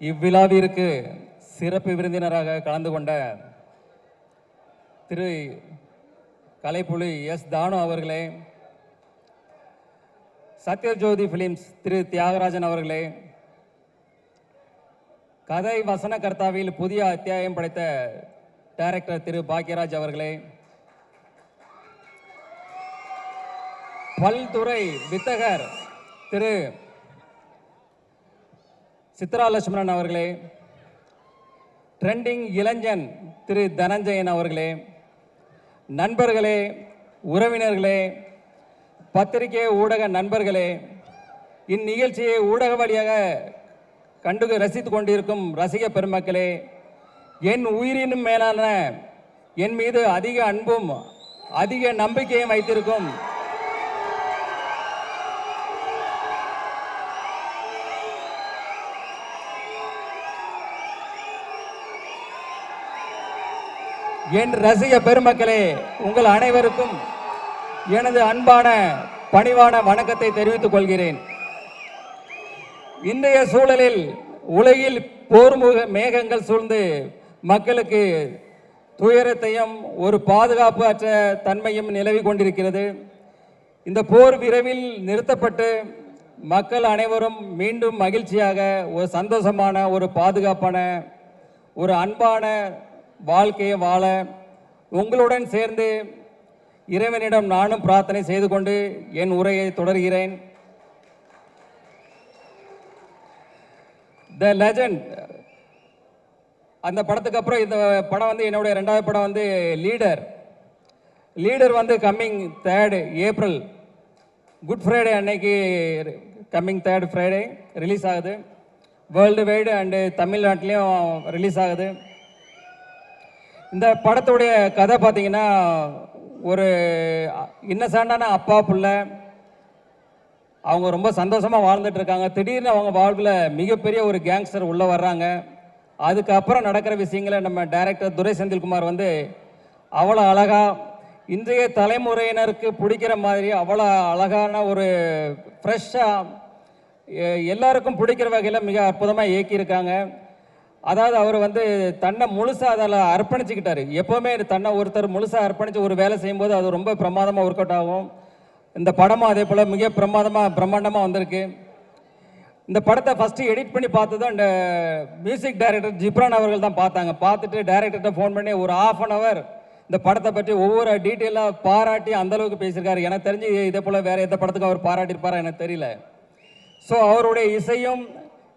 இவ்விழாவிற்கு சிறப்பு விருந்தினராக கலந்து கொண்ட திரு கலைப்புலி எஸ் தானு அவர்களே, சத்யஜோதி பிலிம்ஸ் திரு தியாகராஜன் அவர்களே, கதை வசனகர்த்தாவில் புதிய அத்தியாயம் படைத்த டைரக்டர் திரு பாக்கியராஜ் அவர்களே, பல்துறை வித்தகர் திரு சித்ரா லட்சுமணன் அவர்களே, ட்ரெண்டிங் இளைஞன் திரு தனஞ்சயன் அவர்களே, நண்பர்களே, உறவினர்களே, பத்திரிகை ஊடக நண்பர்களே, இந்நிகழ்ச்சியை ஊடக வழியாக கண்டு ரசித்துக் கொண்டிருக்கும் ரசிக பெருமக்களே, என் உயிரினும் மேலான என் மீது அதிக அன்பும் அதிக நம்பிக்கையும் வைத்திருக்கும் என் ரசிக பெருமக்களே, உங்கள் அனைவருக்கும் எனது அன்பான பணிவான வணக்கத்தை தெரிவித்துக் கொள்கிறேன். இன்றைய சூழலில் உலகில் போர் மேகங்கள் சூழ்ந்து மக்களுக்கு துயரத்தையும் ஒரு பாதுகாப்பு அற்ற தன்மையும் நிலவி கொண்டிருக்கிறது. இந்த போர் விரைவில் நிறுத்தப்பட்டு மக்கள் அனைவரும் மீண்டும் மகிழ்ச்சியாக ஒரு சந்தோஷமான ஒரு பாதுகாப்பான ஒரு அன்பான வாழ்க்கையை வாழ உங்களுடன் சேர்ந்து இறைவனிடம் நானும் பிரார்த்தனை செய்து கொண்டு என் உரையை தொடர்கிறேன். த லெஜண்ட் அந்த படத்துக்கு அப்புறம் இந்த படம் வந்து என்னுடைய ரெண்டாவது படம் வந்து லீடர் வந்து coming 3rd April good Friday அன்னைக்கு கம்மிங் 3rd ஃப்ரைடே ரிலீஸ் ஆகுது. வேர்ல்டு வைடு அண்டு தமிழ்நாட்டிலையும் ரிலீஸ் ஆகுது. இந்த படத்துடைய கதை பார்த்தீங்கன்னா, ஒரு இன்னசென்டான அப்பா புள்ள, அவங்க ரொம்ப சந்தோஷமாக வாழ்ந்துட்டு இருக்காங்க. திடீர்னு அவங்க வாழ்வில் மிகப்பெரிய ஒரு கேங்ஸ்டர் உள்ளே வர்றாங்க. அதுக்கப்புறம் நடக்கிற விஷயங்களை நம்ம டைரக்டர் துரை செந்தில்குமார் வந்து அவ்வளோ அழகாக இன்றைய தலைமுறையினருக்கு பிடிக்கிற மாதிரி அவ்வளோ அழகான ஒரு ஃப்ரெஷ்ஷாக எல்லாருக்கும் பிடிக்கிற வகையில் மிக அற்புதமாக இயக்கியிருக்காங்க. அதாவது அவர் வந்து தன்னை முழுசாக அதில் அர்ப்பணிச்சுக்கிட்டார். எப்போவுமே தன்னை ஒருத்தர் முழுசாக அர்ப்பணித்து ஒரு வேலை செய்யும்போது அது ரொம்ப பிரமாதமாக ஒர்க் அவுட் ஆகும். இந்த படமும் அதே போல் மிக பிரம்மாண்டமாக வந்திருக்கு. இந்த படத்தை ஃபஸ்ட்டு எடிட் பண்ணி பார்த்ததும் இந்த மியூசிக் டைரக்டர் ஜிப்ரான் அவர்கள் தான் பார்த்தாங்க. பார்த்துட்டு டைரக்டர்கிட்ட ஃபோன் பண்ணி ஒரு 1/2 hour இந்த படத்தை பற்றி ஒவ்வொரு டீட்டெயிலாக பாராட்டி அந்தளவுக்கு பேசியிருக்காரு. எனக்கு தெரிஞ்சு இதே போல் வேறு எந்த படத்துக்கும் அவர் பாராட்டியிருப்பாரா எனக்கு தெரியல. ஸோ அவருடைய இசையும்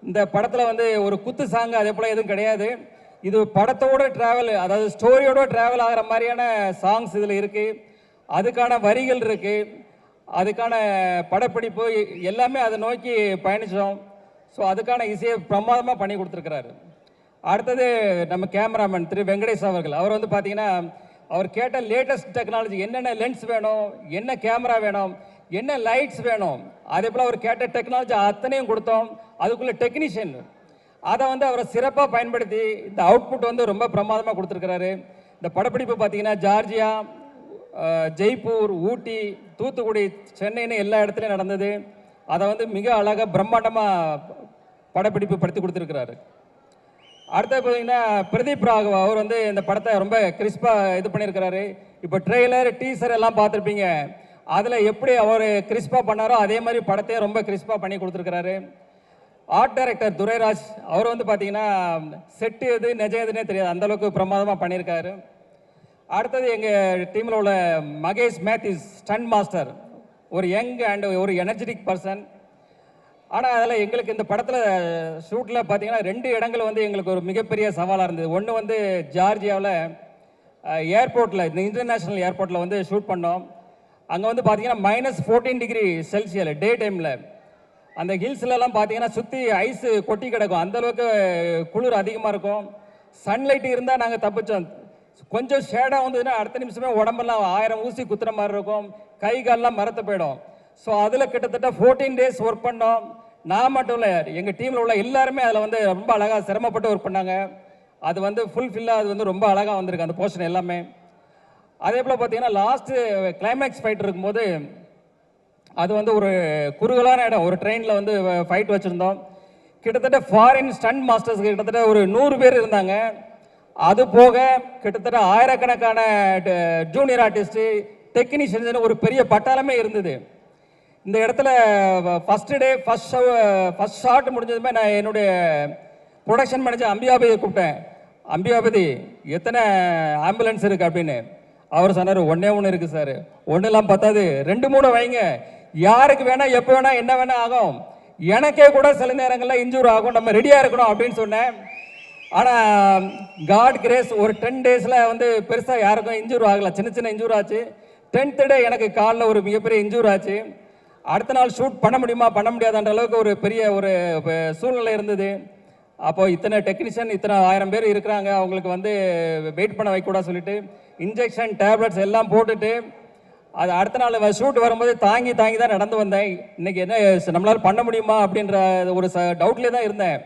இந்த படத்தில் வந்து ஒரு குத்து சாங்கு அதே போல் எதுவும் கிடையாது. இது படத்தோட ட்ராவல், அதாவது ஸ்டோரியோட ட்ராவல் ஆகிற மாதிரியான சாங்ஸ் இதில் இருக்குது. அதுக்கான வரிகள் இருக்குது, அதுக்கான படப்பிடிப்பு எல்லாமே அதை நோக்கி பயணித்தோம். ஸோ அதுக்கான இசையை பிரமாதமாக பண்ணி கொடுத்துருக்கிறாரு. அடுத்தது நம்ம கேமராமேன் திரு வெங்கடேஷ் அவர்கள். அவர் வந்து பார்த்தீங்கன்னா, அவர் கேட்ட லேட்டஸ்ட் டெக்னாலஜி, என்னென்ன லென்ஸ் வேணும், என்ன கேமரா வேணும், என்ன லைட்ஸ் வேணும், அதே போல் அவர் கேட்ட டெக்னாலஜி அத்தனையும் கொடுத்தோம். அதுக்குள்ள டெக்னீஷியன் அதை வந்து அவரை சிறப்பாக பயன்படுத்தி இந்த அவுட்புட் வந்து ரொம்ப பிரமாதமாக கொடுத்துருக்கிறாரு. இந்த படப்பிடிப்பு பார்த்தீங்கன்னா ஜார்ஜியா, ஜெய்ப்பூர், ஊட்டி, தூத்துக்குடி, சென்னைன்னு எல்லா இடத்துலையும் நடந்தது. அதை வந்து மிக அழகாக பிரம்மாண்டமாக படப்பிடிப்பு படுத்தி கொடுத்துருக்கிறாரு. அடுத்தது பார்த்தீங்கன்னா பிரதீப் ராகவ் அவர் வந்து இந்த படத்தை ரொம்ப கிறிஸ்பாக இது பண்ணியிருக்கிறாரு. இப்போ ட்ரெய்லர் டீசர் எல்லாம் பார்த்துருப்பீங்க. அதில் எப்படி அவர் கிறிஸ்பாக பண்ணாரோ அதே மாதிரி படத்தையும் ரொம்ப கிறிஸ்பாக பண்ணி கொடுத்துருக்கிறாரு. ஆர்ட் டைரக்டர் துரைராஜ் அவர் வந்து பார்த்தீங்கன்னா செட்டு எது நிஜம் எதுனே தெரியாது, அந்தளவுக்கு பிரமாதமாக பண்ணியிருக்காரு. அடுத்தது எங்கள் டீமில் உள்ள மகேஷ் மேத்யூஸ் ஸ்டண்ட் மாஸ்டர், ஒரு யங் அண்ட் ஒரு எனர்ஜெட்டிக் பர்சன். ஆனால் அதில் எங்களுக்கு இந்த படத்தில் ஷூட்டில் பார்த்தீங்கன்னா 2 இடங்கள் வந்து எங்களுக்கு ஒரு மிகப்பெரிய சவாலாக இருந்தது. ஒன்று வந்து ஜார்ஜியாவில் ஏர்போர்ட்டில், இந்த இன்டர்நேஷ்னல் ஏர்போர்ட்டில் வந்து ஷூட் பண்ணோம். அங்கே வந்து பார்த்தீங்கன்னா -14 டிகிரி செல்சியஸ் டே டைமில். அந்த ஹில்ஸ்லலாம் பார்த்தீங்கன்னா சுற்றி ஐஸு கொட்டி கிடக்கும், அந்தளவுக்கு குளிர் அதிகமாக இருக்கும். சன்லைட் இருந்தால் நாங்கள் தப்பிச்சோம். கொஞ்சம் ஷேடாக வந்ததுன்னா அடுத்த நிமிஷமே உடம்பெல்லாம் 1000 ஊசி குத்துற மாதிரி இருக்கும், கை காலெலாம் மரத்து போயிடும். ஸோ அதில் கிட்டத்தட்ட 14 days ஒர்க் பண்ணோம். நான் மட்டும் இல்லை, எங்கள் டீமில் உள்ள எல்லாருமே அதில் வந்து ரொம்ப அழகாக சிரமப்பட்டு ஒர்க் பண்ணாங்க. அது வந்து ஃபுல்ஃபில்லாக அது வந்து ரொம்ப அழகாக வந்திருக்கு அந்த போர்ஷன் எல்லாமே. அதே போல் பார்த்தீங்கன்னா லாஸ்ட்டு கிளைமேக்ஸ் ஃபைட் இருக்கும்போது அது வந்து ஒரு குறுகலான இடம், ஒரு ட்ரெயினில் வந்து ஃபைட் வச்சுருந்தோம். கிட்டத்தட்ட ஃபாரின் ஸ்டண்ட் மாஸ்டர்ஸ் கிட்டத்தட்ட ஒரு 100 பேர் இருந்தாங்க. அது போக கிட்டத்தட்ட ஆயிரக்கணக்கான ஜூனியர் ஆர்டிஸ்ட், டெக்னீஷியன்ஸ் ஒரு பெரிய பட்டாளமே இருந்தது. இந்த இடத்துல ஃபர்ஸ்ட் ஷாட் முடிஞ்சதுமே நான் என்னுடைய ப்ரொடக்ஷன் மேனேஜர் அம்பிகாபதியை கூப்பிட்டேன். அம்பிகாபதி, எத்தனை ஆம்புலன்ஸ் இருக்கு அப்படின்னு. அவர் சொன்னார், ஒன்னே ஒன்று இருக்கு சார். ஒன்றுலாம் பத்தாது, 2-3 வைங்க. யாருக்கு வேணா எப்போ வேணா என்ன வேணா ஆகும். எனக்கே கூட சில நேரங்களில் இன்ஜூர் ஆகும், நம்ம ரெடியாக இருக்கணும் அப்படின்னு சொன்னேன். ஆனால் காட் கிரேஸ், ஒரு 10 டேஸில் வந்து பெருசாக யாருக்கும் இன்ஜூர் ஆகலை. சின்ன சின்ன இன்ஜூர் ஆச்சு. 10th டே எனக்கு காலில் ஒரு மிகப்பெரிய இன்ஜூர் ஆச்சு. அடுத்த நாள் ஷூட் பண்ண முடியுமா பண்ண முடியாதுன்ற அளவுக்கு ஒரு பெரிய ஒரு சூழ்நிலை இருந்தது. அப்போ இத்தனை டெக்னீஷியன், இத்தனை 1000 பேர் இருக்கிறாங்க, அவங்களுக்கு வந்து வெயிட் பண்ண வைக்கூடாது சொல்லிட்டு இன்ஜெக்ஷன் டேப்லெட்ஸ் எல்லாம் போட்டுட்டு அது அடுத்த நாள் ஷூட் வரும்போது தாங்கி தான் நடந்து வந்தேன். இன்னைக்கு என்ன நம்மளால பண்ண முடியுமா அப்படின்ற ஒரு டவுட்லேயே தான் இருந்தேன்.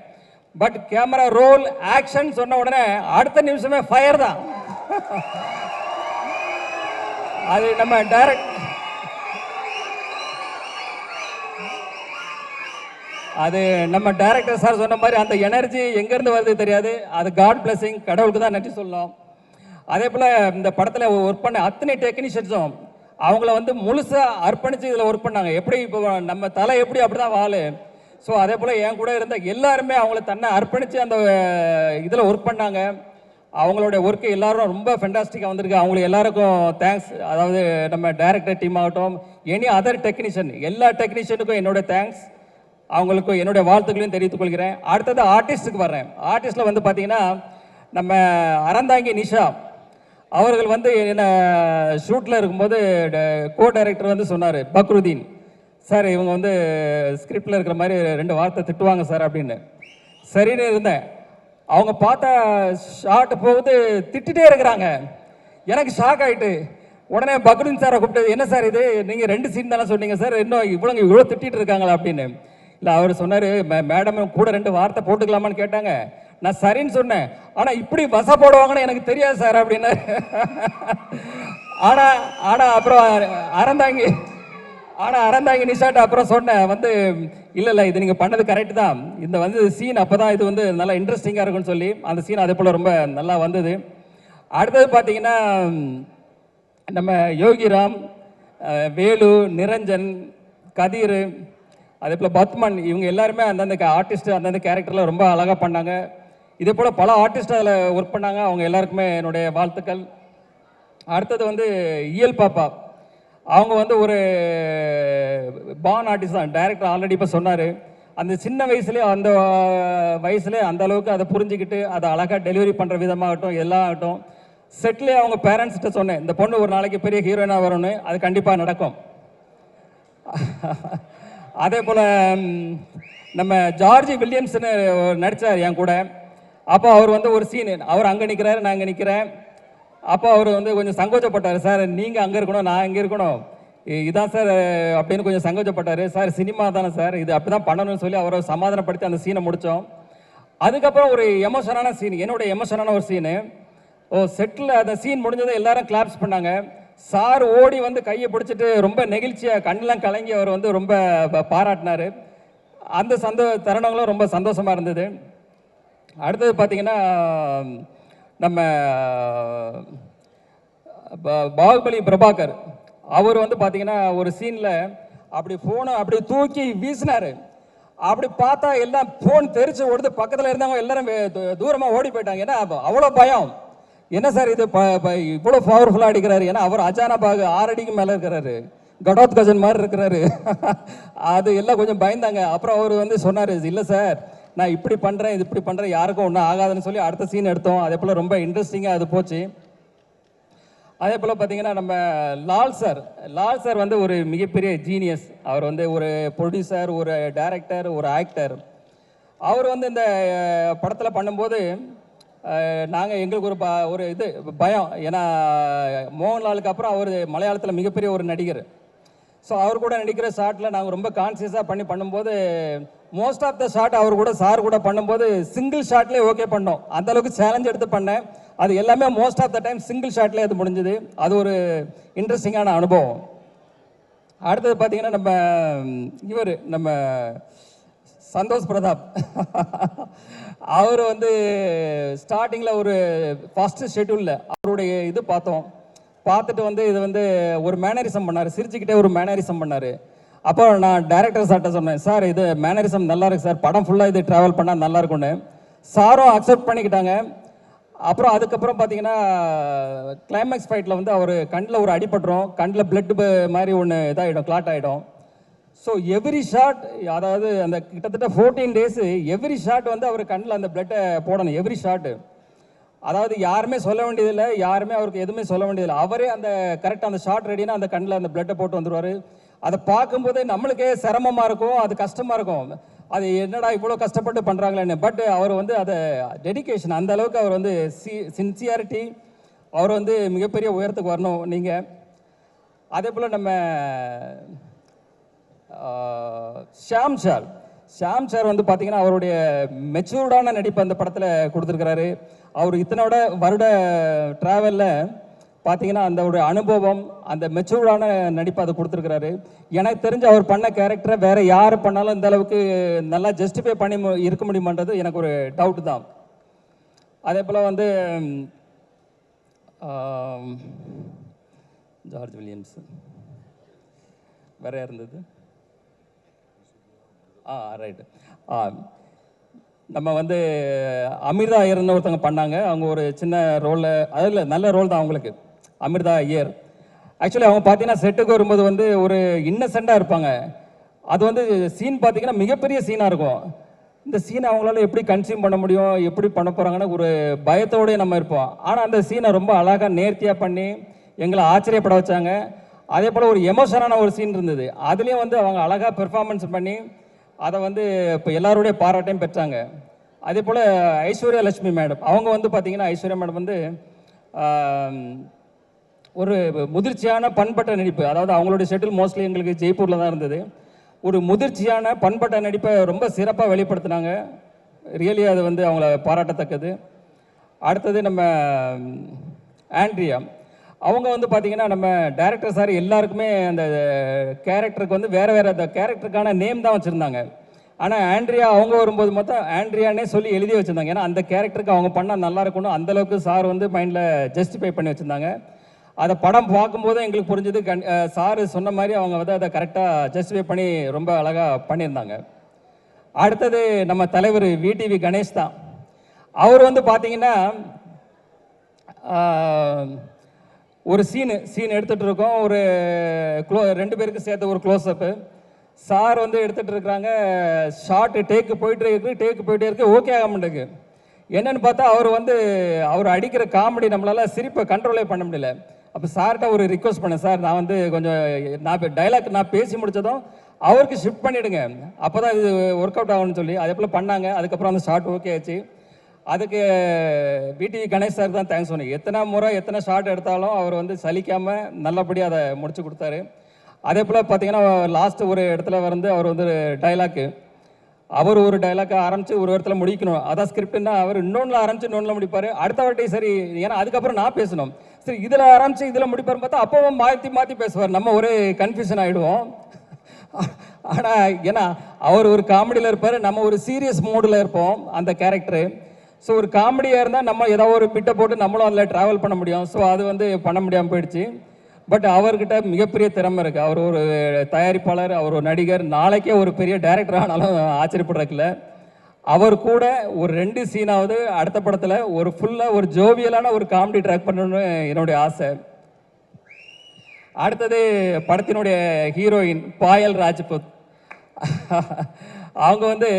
பட் கேமரா ரோல் ஆக்ஷன் சொன்ன உடனே அடுத்த நிமிஷமே ஃபயர் தான். அது நம்ம டைரக்டர் சார் சொன்ன மாதிரி அந்த எனர்ஜி எங்கேருந்து வருது தெரியாது. அது காட் பிளஸிங், கடவுளுக்கு தான் நன்றி சொல்லணும். அதே போல் இந்த படத்தில் ஒர்க் பண்ண அத்தனை டெக்னீஷியன்ஸும் அவங்கள வந்து முழுசாக அர்ப்பணித்து இதில் ஒர்க் பண்ணாங்க. எப்படி இப்போ நம்ம தலை எப்படி அப்படி தான் வாழு. ஸோ அதே போல் என் கூட இருந்த எல்லாருமே அவங்கள தன்னை அர்ப்பணித்து அந்த இதில் ஒர்க் பண்ணாங்க. அவங்களுடைய ஒர்க்கு எல்லாரும் ரொம்ப ஃபென்டாஸ்டிக்காக வந்திருக்கு. அவங்களுக்கு எல்லாருக்கும் தேங்க்ஸ். அதாவது நம்ம டைரக்டர் டீம் ஆகட்டும், எனி அதர் டெக்னீஷியன், எல்லா டெக்னீஷியனுக்கும் என்னோட தேங்க்ஸ். அவங்களுக்கு என்னுடைய வாழ்த்துக்களையும் தெரிவித்துக் கொள்கிறேன். அடுத்தது ஆர்டிஸ்ட்டுக்கு வர்றேன். ஆர்டிஸ்டில் வந்து பார்த்தீங்கன்னா நம்ம அறந்தாங்கி நிஷா அவர்கள் வந்து என்ன ஷூட்டில் இருக்கும்போது கோ டைரக்டர் வந்து சொன்னார், பக்ருதீன் சார் இவங்க வந்து ஸ்கிரிப்டில் இருக்கிற மாதிரி 2 வார்த்தை திட்டுவாங்க சார் அப்படின்னு. சரின்னு இருந்தேன். அவங்க பார்த்தா ஷார்ட் போகுது திட்டிகிட்டே இருக்கிறாங்க. எனக்கு ஷாக் ஆகிட்டு உடனே பக்ருதீன் சாரை கூப்பிட்டு, என்ன சார் இது, நீங்கள் 2 சீன் தானே சொன்னீங்க சார், இன்னும் இவ்வளோ திட்டிகிட்டு இருக்காங்களா அப்படின்னு. இல்லை அவர் சொன்னார், மேடம் கூட 2 வார்த்தை போட்டுக்கலாமான்னு கேட்டாங்க. நான் சரின்னு சொன்னேன். ஆனால் இப்படி வச போடுவாங்கன்னு எனக்கு தெரியாது சார் அப்படின்னு. ஆனால் அப்புறம் அறந்தாங்கி நிஷாட்ட அப்புறம் சொன்னேன் வந்து, இல்லை இது நீங்கள் பண்ணது கரெக்டு தான், இந்த வந்து சீன் அப்போ தான் இது வந்து நல்லா இன்ட்ரெஸ்டிங்காக இருக்குன்னு சொல்லி அந்த சீன் அதே போல் ரொம்ப நல்லா வந்தது. அடுத்தது பார்த்தீங்கன்னா நம்ம யோகிராம், வேலு, நிரஞ்சன், கதிர், அதே போல் பத்மன், இவங்க எல்லாருமே அந்தந்த ஆர்டிஸ்ட் அந்தந்த கேரக்டரில் ரொம்ப அழகாக பண்ணாங்க. இதே போல் பல ஆர்டிஸ்ட் அதில் ஒர்க் பண்ணாங்க. அவங்க எல்லாருக்குமே என்னுடைய வாழ்த்துக்கள். அடுத்தது வந்து இயல் பாப்பா, அவங்க வந்து ஒரு பான் ஆர்டிஸ்ட் தான். டைரக்டர் ஆல்ரெடி இப்போ சொன்னார், அந்த சின்ன வயசுலேயே அந்த வயசுலேயே அந்த அளவுக்கு அதை புரிஞ்சுக்கிட்டு அதை அழகாக டெலிவரி பண்ணுற விதமாகட்டும் எல்லாம் ஆகட்டும். செட்லேயே அவங்க பேரண்ட்ஸ்கிட்ட சொன்னேன், இந்த பொண்ணு ஒரு நாளைக்கு பெரிய ஹீரோயினாக வரணும்னு. அது கண்டிப்பாக நடக்கும். அதே போல் நம்ம ஜார்ஜி வில்லியம்ஸ்னு நடித்தார் என் கூட. அப்போ அவர் வந்து ஒரு சீனு, அவர் அங்கே நிற்கிறாரு, நான் அங்கே நிற்கிறேன். அப்போ அவர் வந்து கொஞ்சம் சங்கோச்சப்பட்டார், சார் நீங்கள் அங்கே இருக்கணும் நான் இங்கே இருக்கணும் இதான் சார் அப்படின்னு கொஞ்சம் சங்கோச்சப்பட்டார். சார் சினிமா தானே சார், இது அப்படி தான் பண்ணணும்னு சொல்லி அவரை சமாதானப்படுத்தி அந்த சீனை முடித்தோம். அதுக்கப்புறம் ஒரு எமோஷனான சீன், என்னோட எமோஷனான ஒரு சீனு. செட்டில் அந்த சீன் முடிஞ்சதை எல்லாரும் கிளாப்ஸ் பண்ணாங்க. சார் ஓடி வந்து கையை பிடிச்சிட்டு ரொம்ப நெகிழ்ச்சியாக கண்ணெலாம் கலங்கி அவர் வந்து ரொம்ப பாராட்டினார். அந்த தருணங்களும் ரொம்ப சந்தோஷமாக இருந்தது. அடுத்தது பார்த்தீங்கன்னா நம்ம பாகுபலி பிரபாகர், அவர் வந்து பார்த்தீங்கன்னா ஒரு சீனில் அப்படி ஃபோனை அப்படி தூக்கி வீசினார். அப்படி பார்த்தா எல்லாம் ஃபோன் தெரிச்சு ஓடுது. பக்கத்தில் இருந்தவங்க எல்லாரும் தூரமாக ஓடி போயிட்டாங்க. ஏன்னா அவ்வளோ பயம். என்ன சார் இது இவ்வளோ பவர்ஃபுல்லாக அடிக்கிறாரு. ஏன்னா அவர் அச்சானபாகு 6 அடிக்கு மேலே இருக்கிறாரு, கடோத் கஜன் மாதிரி இருக்கிறாரு. அது எல்லாம் கொஞ்சம் பயந்தாங்க. அப்புறம் அவர் வந்து சொன்னார், இல்லை சார் நான் இப்படி பண்ணுறேன் இது இப்படி பண்ணுறேன் யாருக்கும் ஒன்றும் ஆகாதுன்னு சொல்லி அடுத்த சீன் எடுத்தோம். அதே போல் ரொம்ப இன்ட்ரெஸ்டிங்காக அது போச்சு. அதே போல் பார்த்தீங்கன்னா நம்ம லால் சார் வந்து ஒரு மிகப்பெரிய ஜீனியஸ். அவர் வந்து ஒரு ப்ரொடியூசர், ஒரு டைரக்டர், ஒரு ஆக்டர். அவர் வந்து இந்த படத்தில் பண்ணும்போது நாங்கள் எங்களுக்கு ஒரு இது பயம். ஏன்னா மோகன்லாலுக்கு அப்புறம் அவர் மலையாளத்தில் மிகப்பெரிய ஒரு நடிகர். ஸோ அவர் கூட நடிக்கிற ஷாட்டில் நாங்கள் ரொம்ப கான்சியஸாக பண்ணும்போது மோஸ்ட் ஆஃப் த ஷாட் அவர் கூட சார் கூட பண்ணும்போது சிங்கிள் ஷாட்லேயே ஓகே பண்ணோம். அந்தளவுக்கு சேலஞ்ச் எடுத்து பண்ணேன். அது எல்லாமே most of the time single ஷாட்லேயே அது முடிஞ்சுது. அது ஒரு இன்ட்ரெஸ்டிங்கான அனுபவம். அடுத்தது பார்த்தீங்கன்னா நம்ம சந்தோஷ் பிரதாப். அவர் வந்து ஸ்டார்டிங்கில் ஒரு ஃபஸ்ட்டு ஷெட்யூலில் அவருடைய இது பார்த்தோம். பார்த்துட்டு வந்து இது வந்து ஒரு மேனரிசம் பண்ணார், சிரிச்சுக்கிட்டே ஒரு மேனரிசம் பண்ணார். அப்போ நான் டைரக்டர் சார்கிட்ட சொன்னேன், சார் இது மேனரிசம் நல்லா இருக்கு சார், படம் ஃபுல்லாக இது ட்ராவல் பண்ணால் நல்லா இருக்கும்னு. சாரும் அக்செப்ட் பண்ணிக்கிட்டாங்க. அப்புறம் அதுக்கப்புறம் பார்த்தீங்கன்னா கிளைமேக்ஸ் ஃபைட்டில் வந்து அவர் கண்ணில் ஒரு அடிபட்டுரும், கண்ணில் பிளட் மாதிரி ஒன்று இதாகிடும், கிளாட் ஆகிடும். ஸோ எவ்ரி ஷாட், அதாவது அந்த கிட்டத்தட்ட 14 டேஸு எவ்ரி ஷாட் வந்து அவர் கண்ணில் அந்த பிளட்டை போடணும், எவ்ரி ஷாட்டு. அதாவது யாருமே சொல்ல வேண்டியதில்லை, யாருமே அவருக்கு எதுவுமே சொல்ல வேண்டியதில்லை. அவரே அந்த கரெக்டாக அந்த ஷாட் ரெடினா அந்த கண்ணில் அந்த பிளட்டை போட்டு வந்துடுவார். அதை பார்க்கும்போதே நம்மளுக்கே சிரமமாக இருக்கும், அது கஷ்டமாக இருக்கும். அது என்னடா இவ்வளோ கஷ்டப்பட்டு பண்ணுறாங்களேன்னு. பட் அவர் வந்து அதை டெடிக்கேஷன், அந்த அளவுக்கு அவர் வந்து சின்சியாரிட்டி, அவர் வந்து மிகப்பெரிய உயரத்துக்கு வரணும் நீங்கள். அதே போல் நம்ம ஷாம் சார் வந்து பார்த்தீங்கன்னா அவருடைய மெச்சூர்டான நடிப்பு அந்த படத்தில் கொடுத்துருக்கிறாரு. அவர் இத்தனோட வருட ட்ராவலில் பார்த்தீங்கன்னா அந்த ஒரு அனுபவம், அந்த மெச்சூர்டான நடிப்பு அதை கொடுத்துருக்கிறாரு. எனக்கு தெரிஞ்சு அவர் பண்ண கேரக்டரை வேறு யார் பண்ணாலும் இந்த அளவுக்கு நல்லா ஜஸ்டிஃபை பண்ணி இருக்க முடியுமான்றது எனக்கு ஒரு டவுட்டு தான். அதே போல் வந்து ஜார்ஜ் வில்லியம்ஸ் வேற இருந்தது. ரைட்டு. நம்ம வந்து அமிர்தா ஐயர்னு ஒருத்தவங்க பண்ணாங்க. அவங்க ஒரு சின்ன ரோலில், அதில் நல்ல ரோல் தான் அவங்களுக்கு, அமிர்தா ஐயர். ஆக்சுவலி அவங்க பார்த்தீங்கன்னா செட்டுக்கு வரும்போது வந்து ஒரு இன்னசென்ட்டாக இருப்பாங்க. அது வந்து சீன் பார்த்தீங்கன்னா மிகப்பெரிய சீனாக இருக்கும். இந்த சீனை அவங்களால எப்படி கன்சியூம் பண்ண முடியும், எப்படி பண்ண போகிறாங்கன்னு ஒரு பயத்தோடு நம்ம இருப்போம். ஆனால் அந்த சீனை ரொம்ப அழகாக நேர்த்தியாக பண்ணி எங்களை ஆச்சரியப்பட வச்சாங்க. அதே போல் ஒரு எமோஷனான ஒரு சீன் இருந்தது, அதுலேயும் வந்து அவங்க அழகாக பெர்ஃபார்மன்ஸ் பண்ணி அதை வந்து இப்போ எல்லாருடைய பாராட்டையும் பெற்றாங்க. அதே போல் ஐஸ்வர்யா லட்சுமி மேடம், அவங்க வந்து பார்த்திங்கன்னா ஐஸ்வர்யா மேடம் வந்து ஒரு முதிர்ச்சியான பண்பட்ட நடிப்பு, அதாவது அவங்களுடைய ஷெட்யூல் மோஸ்ட்லி எங்களுக்கு ஜெய்ப்பூரில் தான் இருந்தது. ஒரு முதிர்ச்சியான பண்பட்ட நடிப்பை ரொம்ப சிறப்பாக வெளிப்படுத்தினாங்க. ரியலி அது வந்து அவங்கள பாராட்டத்தக்கது. அடுத்தது நம்ம ஆண்ட்ரியா, அவங்க வந்து பார்த்திங்கன்னா நம்ம டைரக்டர் சார் எல்லாருக்குமே அந்த கேரக்டருக்கு வந்து வேறு வேறு அந்த கேரக்டருக்கான நேம் தான் வச்சுருந்தாங்க. ஆனால் ஆண்ட்ரியா அவங்க வரும்போது மொத்தம் ஆண்ட்ரியானே சொல்லி எழுதி வச்சுருந்தாங்க. ஏன்னா அந்த கேரக்டருக்கு அவங்க பண்ணால் நல்லா இருக்கணும், அந்தளவுக்கு சார் வந்து மைண்டில் ஜஸ்டிஃபை பண்ணி வச்சுருந்தாங்க. அதை படம் பார்க்கும்போது எங்களுக்கு புரிஞ்சது, சார் சொன்ன மாதிரி அவங்க வந்து அதை கரெக்டாக ஜஸ்டிஃபை பண்ணி ரொம்ப அழகாக பண்ணியிருந்தாங்க. அடுத்தது நம்ம தலைவர் விடிவி கணேஷ் தான். அவர் வந்து பார்த்திங்கன்னா ஒரு சீன் எடுத்துகிட்டு இருக்கோம், ஒரு ரெண்டு பேருக்கு சேர்த்து ஒரு க்ளோஸ்அப்பு. சார் வந்து எடுத்துகிட்டு இருக்கிறாங்க, ஷார்ட்டு டேக்கு போயிட்டே இருக்கு, ஓகே ஆக மாட்டேங்குது. என்னன்னு பார்த்தா அவர் அடிக்கிற காமெடி நம்மளால சிரிப்பை கண்ட்ரோலே பண்ண முடியல. அப்போ சார்கிட்ட ஒரு ரிக்வஸ்ட் பண்ணேன், சார் நான் வந்து கொஞ்சம் டைலாக் நான் பேசி முடித்ததும் அவருக்கு ஷிஃப்ட் பண்ணிவிடுங்க, அப்போ தான் இது ஒர்க் அவுட் ஆகும்னு சொல்லி அதே போல் பண்ணாங்க. அதுக்கப்புறம் அந்த ஷார்ட் ஓகே ஆச்சு. அதுக்கு விடிவி கணேஷ் சார் தான் தேங்க்ஸ் சொன்னேன். எத்தனை ஷார்ட் எடுத்தாலும் அவர் வந்து சலிக்காமல் நல்லபடியாக அதை முடிச்சு கொடுத்தாரு. அதே போல் பார்த்தீங்கன்னா லாஸ்ட்டு ஒரு இடத்துல வந்து அவர் வந்து டைலாக்கு, அவர் ஒரு டைலாக்கை ஆரம்பித்து ஒரு இடத்துல முடிக்கணும், அதான் ஸ்கிரிப்ட்னா அவர் இன்னொன்றில் ஆரம்பித்து இன்னொன்றில் முடிப்பார். அடுத்த வாட்டி சரி, ஏன்னா அதுக்கப்புறம் நான் பேசணும், சரி இதில் ஆரம்பித்து இதில் முடிப்பார்னு பார்த்தா அப்போவும் மாற்றி பேசுவார், நம்ம ஒரு கன்ஃபியூஷன் ஆகிடுவோம். ஆனால் ஏன்னா அவர் ஒரு காமெடியில் இருப்பார், நம்ம ஒரு சீரியஸ் மோடில் இருப்போம் அந்த கேரக்டரு. ஸோ ஒரு காமெடியாக இருந்தால் நம்ம ஏதாவது ஒரு பிட்டை போட்டு நம்மளும் அதில் ட்ராவல் பண்ண முடியும். ஸோ அது வந்து பண்ண முடியாமல் போயிடுச்சு. பட் அவர்கிட்ட மிகப்பெரிய திறமை இருக்குது. அவர் ஒரு தயாரிப்பாளர், அவர் ஒரு நடிகர், நாளைக்கே ஒரு பெரிய டைரக்டர் ஆனாலும் ஆச்சரியப்படுறதுல. அவர் கூட ஒரு 2 சீனாவது அடுத்த படத்தில் ஒரு ஃபுல்லாக ஒரு ஜோவியலான ஒரு காமெடி ட்ராக் பண்ணணும்னு என்னுடைய ஆசை. அடுத்தது படத்தினுடைய ஹீரோயின் பாயல் ராஜ்புத். அவங்க வந்து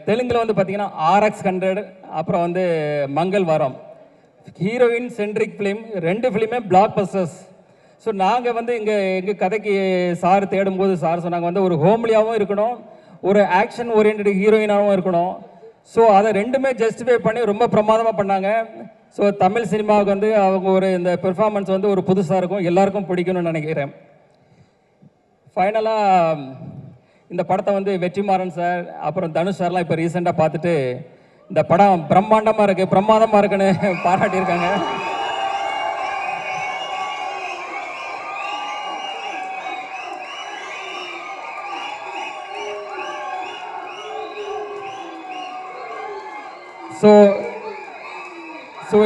தெலுங்கில் வந்து பார்த்தீங்கன்னா RX100, அப்புறம் வந்து மங்கள்வாரம், ஹீரோயின் சென்ட்ரிக் ஃபிலிம், 2 ஃபிலிமே பிளாக் பஸ்டர்ஸ். ஸோ நாங்கள் வந்து எங்கள் கதைக்கு சார் தேடும்போது சார் சொன்னாங்க வந்து ஒரு ஹோம்லியாகவும் இருக்கணும், ஒரு ஆக்ஷன் ஓரியன்ட் ஹீரோயினாகவும் இருக்கணும். ஸோ அதை ரெண்டுமே ஜஸ்டிஃபை பண்ணி ரொம்ப பிரமாதமாக பண்ணாங்க. ஸோ தமிழ் சினிமாவுக்கு வந்து அவங்க ஒரு இந்த பெர்ஃபார்மன்ஸ் வந்து ஒரு புதுசாக இருக்கும், எல்லாருக்கும் பிடிக்கணும்னு நினைக்கிறேன். ஃபைனலாக இந்த படத்தை வந்து வெற்றிமாறன் சார் அப்புறம் தனுஷ் சார்லாம் இப்போ ரீசெண்டாக பார்த்துட்டு இந்த படம் பிரமாதமாக இருக்குன்னு பாராட்டியிருக்காங்க. ஸோ ஸோ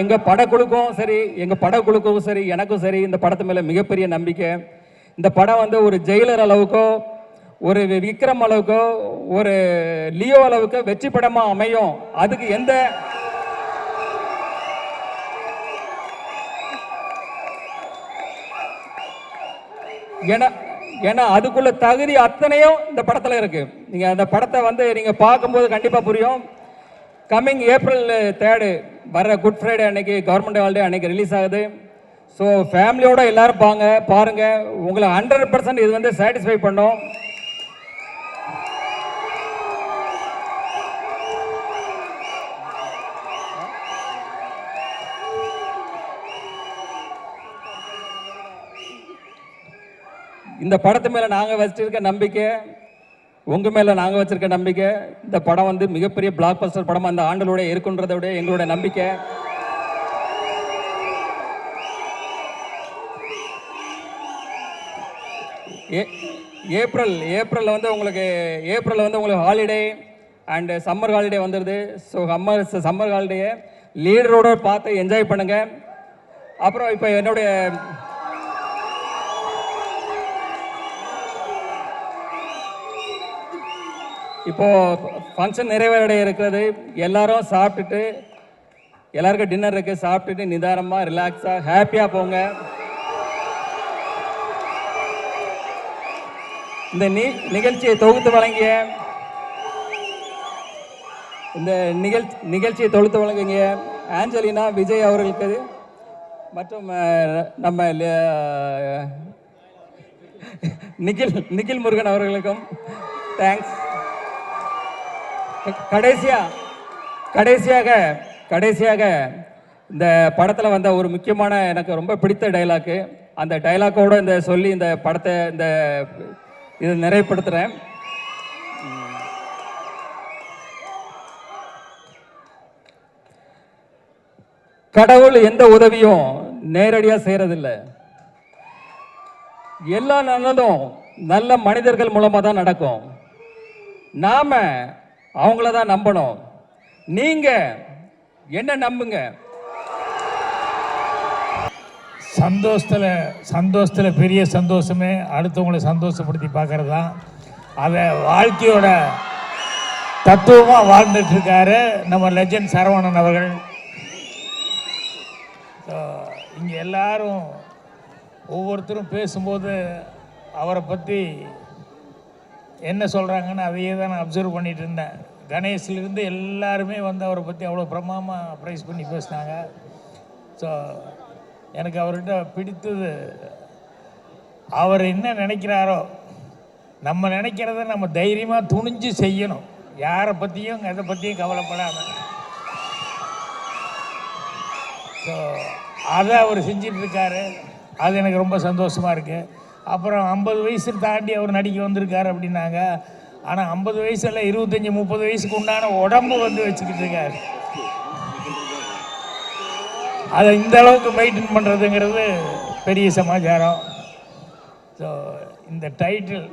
எங்கள் படக்குழுக்கும் சரி, எங்கள் படக்குழுக்கும் சரி, எனக்கும் சரி இந்த படத்து மேலே மிகப்பெரிய நம்பிக்கை. இந்த படம் வந்து ஒரு ஜெயிலர் அளவுக்கோ, ஒரு விக்ரம் அளவுக்கோ, ஒரு லியோ அளவுக்கு வெற்றி படமாக அமையும். அதுக்கு எந்த ஏன்னா அதுக்குள்ள தகுதி அத்தனையும் இந்த படத்தில் இருக்கு. நீங்கள் அந்த படத்தை வந்து நீங்கள் பார்க்கும்போது கண்டிப்பாக புரியும். கம்மிங் April 3 வர குட் ஃப்ரைடே அன்னைக்கு, கவர்மெண்ட் ஹாலிடே அன்னைக்கு ரிலீஸ் ஆகுது. ஸோ ஃபேமிலியோட எல்லாரும் பாருங்க. உங்களை 100% இது வந்து சாட்டிஸ்ஃபை பண்ணும். இந்த படத்து மேலே நாங்கள் வச்சிருக்க நம்பிக்கை, உங்கள் மேலே நாங்கள் வச்சிருக்க நம்பிக்கை, இந்த படம் வந்து மிகப்பெரிய பிளாக் பஸ்டர் படம் அந்த ஆண்டலோட இருக்குன்றதை விட எங்களோட நம்பிக்கை. ஏப்ரலில் வந்து உங்களுக்கு ஹாலிடே அண்ட் சம்மர் ஹாலிடே வந்துடுது. ஸோ சம்மர் ஹாலிடேயை லீடரோட பார்த்து என்ஜாய் பண்ணுங்க. அப்புறம் இப்போ என்னுடைய இப்போ ஃபங்க்ஷன் நிறைவேறடைய இருக்கிறது. எல்லாரும் சாப்பிட்டுட்டு, எல்லாருக்கும் டின்னர் இருக்கு, சாப்பிட்டுட்டு நிதானமாக ரிலாக்ஸாக ஹாப்பியாக போங்க. இந்த நிகழ்ச்சியை தொகுத்து வழங்கிய ஆஞ்சலினா விஜய் அவர்களுக்கு மற்றும் நம்ம நிகில் முருகன் அவர்களுக்கும் தேங்க்ஸ். கடைசியாக இந்த படத்தில் வந்த ஒரு முக்கியமான எனக்கு ரொம்ப பிடித்த டைலாக்கு, அந்த டைலாக்கோடு இந்த சொல்லி இந்த படத்தை இதை நிறைவுபடுத்துகிறேன். கடவுள் எந்த உதவியும் நேரடியாக செய்கிறதில்லை. எல்லா நல்லதும் நல்ல மனிதர்கள் மூலமாக தான் நடக்கும். நாம அவங்கள தான் நம்பணும். நீங்க என்ன நம்புங்க. சந்தோஷத்துல பெரிய சந்தோஷமே அடுத்தவங்களை சந்தோஷப்படுத்தி பார்க்கறது தான். அதை வாழ்க்கையோட தத்துவமாக வாழ்ந்துட்டு இருக்காரு நம்ம லெஜண்ட் சரவணன் அவர்கள். இங்கே எல்லாரும் ஒவ்வொருத்தரும் பேசும்போது அவரை பற்றி என்ன சொல்கிறாங்கன்னு அதையே தான் நான் அப்சர்வ் பண்ணிகிட்டு இருந்தேன். கணேஷ்லேருந்து எல்லாருமே வந்து அவரை பற்றி அவ்வளோ பிரமாதமாக அப்ரைஸ் பண்ணி பேசினாங்க. ஸோ எனக்கு அவர்கிட்ட பிடித்தது, அவர் என்ன நினைக்கிறாரோ நம்ம நினைக்கிறத நம்ம தைரியமாக துணிஞ்சு செய்யணும். யாரை பற்றியும் எதை பற்றியும் கவலைப்படாமல். ஸோ அதை அவர் செஞ்சிட்ருக்காரு. அது எனக்கு ரொம்ப சந்தோஷமாக இருக்குது. அப்புறம் 50 வயசு தாண்டி அவர் நடிக்க வந்திருக்காரு அப்படின்னாங்க. ஆனால் 50 வயசில் 25-30 வயசுக்கு உண்டான உடம்பு வந்து வச்சுக்கிட்டு இருக்காரு. அதை இந்த அளவுக்கு மெயின்டைன் பண்ணுறதுங்கிறது பெரிய சமாச்சாரம். ஸோ இந்த டைட்டில்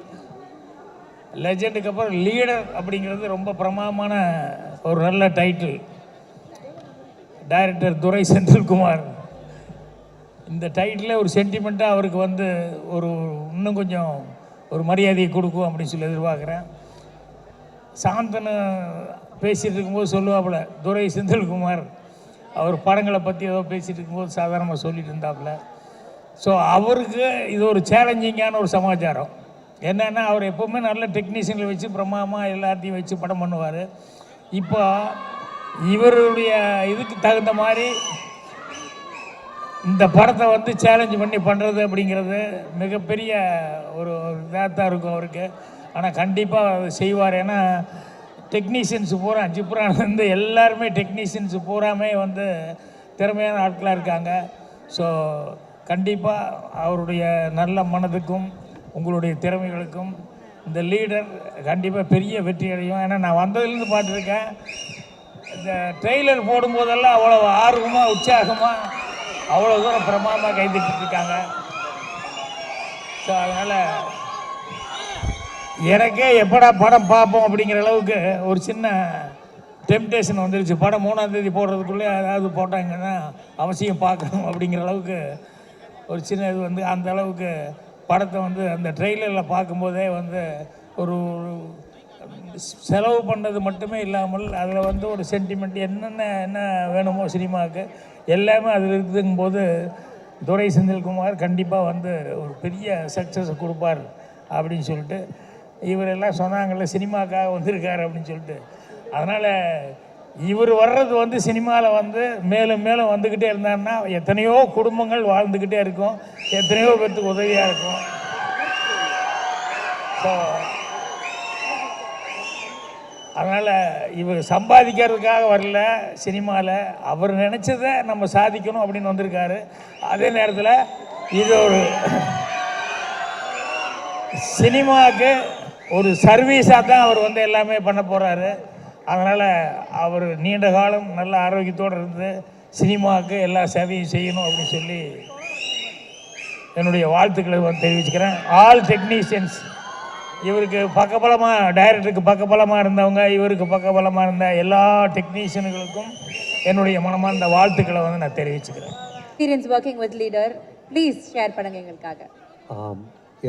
லெஜெண்டுக்கு அப்புறம் லீடர் அப்படிங்கிறது ரொம்ப பிரமாதமான ஒரு நல்ல டைட்டில். டைரக்டர் துரை செந்தில்குமார் இந்த டைட்டில் ஒரு சென்டிமெண்ட்டாக அவருக்கு வந்து ஒரு இன்னும் கொஞ்சம் ஒரு மரியாதையை கொடுக்கும் அப்படின்னு சொல்லி எதிர்பார்க்குறேன். சாந்தனு பேசிகிட்டு இருக்கும்போது சொல்லுவாப்புல, துரை செந்தில்குமார் அவர் படங்களை பற்றி ஏதோ பேசிகிட்டு இருக்கும்போது சாதாரணமாக சொல்லிட்டு இருந்தாப்புல. ஸோ அவருக்கு இது ஒரு சேலஞ்சிங்கான ஒரு சமாச்சாரம். என்னென்னா அவர் எப்போவுமே நல்ல டெக்னீஷியனை வச்சு பிரமாதமாக எல்லாத்தையும் வச்சு படம் பண்ணுவார். இப்போ இவருடைய இதுக்கு தகுந்த மாதிரி இந்த படத்தை வந்து சேலஞ்சு பண்ணி பண்ணுறது அப்படிங்கிறது மிகப்பெரிய ஒரு இதாக தான் இருக்கும் அவருக்கு. ஆனால் கண்டிப்பாக அதை செய்வார். ஏன்னா டெக்னீஷியன்ஸு பூரா ஜிப்ரான்லேருந்து எல்லாருமே டெக்னீஷியன்ஸு பூராமே வந்து திறமையான ஆட்களாக இருக்காங்க. ஸோ கண்டிப்பாக அவருடைய நல்ல மனதுக்கும் உங்களுடைய திறமைகளுக்கும் இந்த லீடர் கண்டிப்பாக பெரிய வெற்றி அடையும். ஏன்னா நான் வந்ததுலேருந்து பார்த்துருக்கேன், இந்த ட்ரெய்லர் போடும்போதெல்லாம் அவ்வளோ ஆர்வமாக உற்சாகமாக அவ்வளோ தூரம் பிரமாதமாக கைதிட்டு இருக்காங்க. ஸோ அதனால் எனக்கே எப்படா படம் பார்ப்போம் அப்படிங்கிற அளவுக்கு ஒரு சின்ன டெம்டேஷன் வந்துருச்சு. படம் 3ஆம் தேதி போடுறதுக்குள்ளே அதாவது போட்டாங்கன்னா அவசியம் பார்க்கணும் அப்படிங்கிற அளவுக்கு ஒரு சின்ன இது வந்து அந்த அளவுக்கு படத்தை வந்து அந்த ட்ரெய்லரில் பார்க்கும்போதே வந்து ஒரு செலவு பண்ணது மட்டுமே இல்லாமல் அதில் வந்து ஒரு சென்டிமெண்ட் என்ன வேணுமோ சினிமாவுக்கு எல்லாமே அதில் இருக்குதுங்கும்போது துரை செந்தில்குமார் கண்டிப்பாக வந்து ஒரு பெரிய சக்ஸஸை கொடுப்பார் அப்படின்னு சொல்லிட்டு இவரெல்லாம் சொன்னாங்கள்ல சினிமாக்காக வந்திருக்காரு அப்படின்னு சொல்லிட்டு. அதனால் இவர் வர்றது வந்து சினிமாவில் வந்து மேலும் மேலும் வந்துக்கிட்டே இருந்தாருன்னா எத்தனையோ குடும்பங்கள் வாழ்ந்துக்கிட்டே இருக்கும், எத்தனையோ பேர்த்துக்கு உதவியாக இருக்கும். ஸோ அதனால் இவர் சம்பாதிக்கிறதுக்காக வரல சினிமாவில், அவர் நினச்சதை நம்ம சாதிக்கணும் அப்படின்னு வந்திருக்காரு. அதே நேரத்தில் இது ஒரு சினிமாவுக்கு ஒரு சர்வீஸாக தான் அவர் வந்து எல்லாமே பண்ண போகிறாரு. அதனால் அவர் நீண்ட காலம் நல்ல ஆரோக்கியத்தோடு இருந்து சினிமாவுக்கு எல்லா சேவையும் செய்யணும் அப்படின்னு சொல்லி என்னுடைய வாழ்த்துக்களை வந்து தெரிவிச்சுக்கிறேன். ஆல் டெக்னீஷியன்ஸ், இவருக்கு பக்கபலமாக டைரக்டருக்கு பக்கபலமாக இருந்தவங்க, இவருக்கு பக்கபலமாக இருந்த எல்லா டெக்னீஷியன்களுக்கும் என்னுடைய மனமார்ந்த வாழ்த்துக்களை வந்து நான் தெரிவிச்சுக்கிறேன். Experience working with leader please share பண்ணுங்க எங்களுக்காக.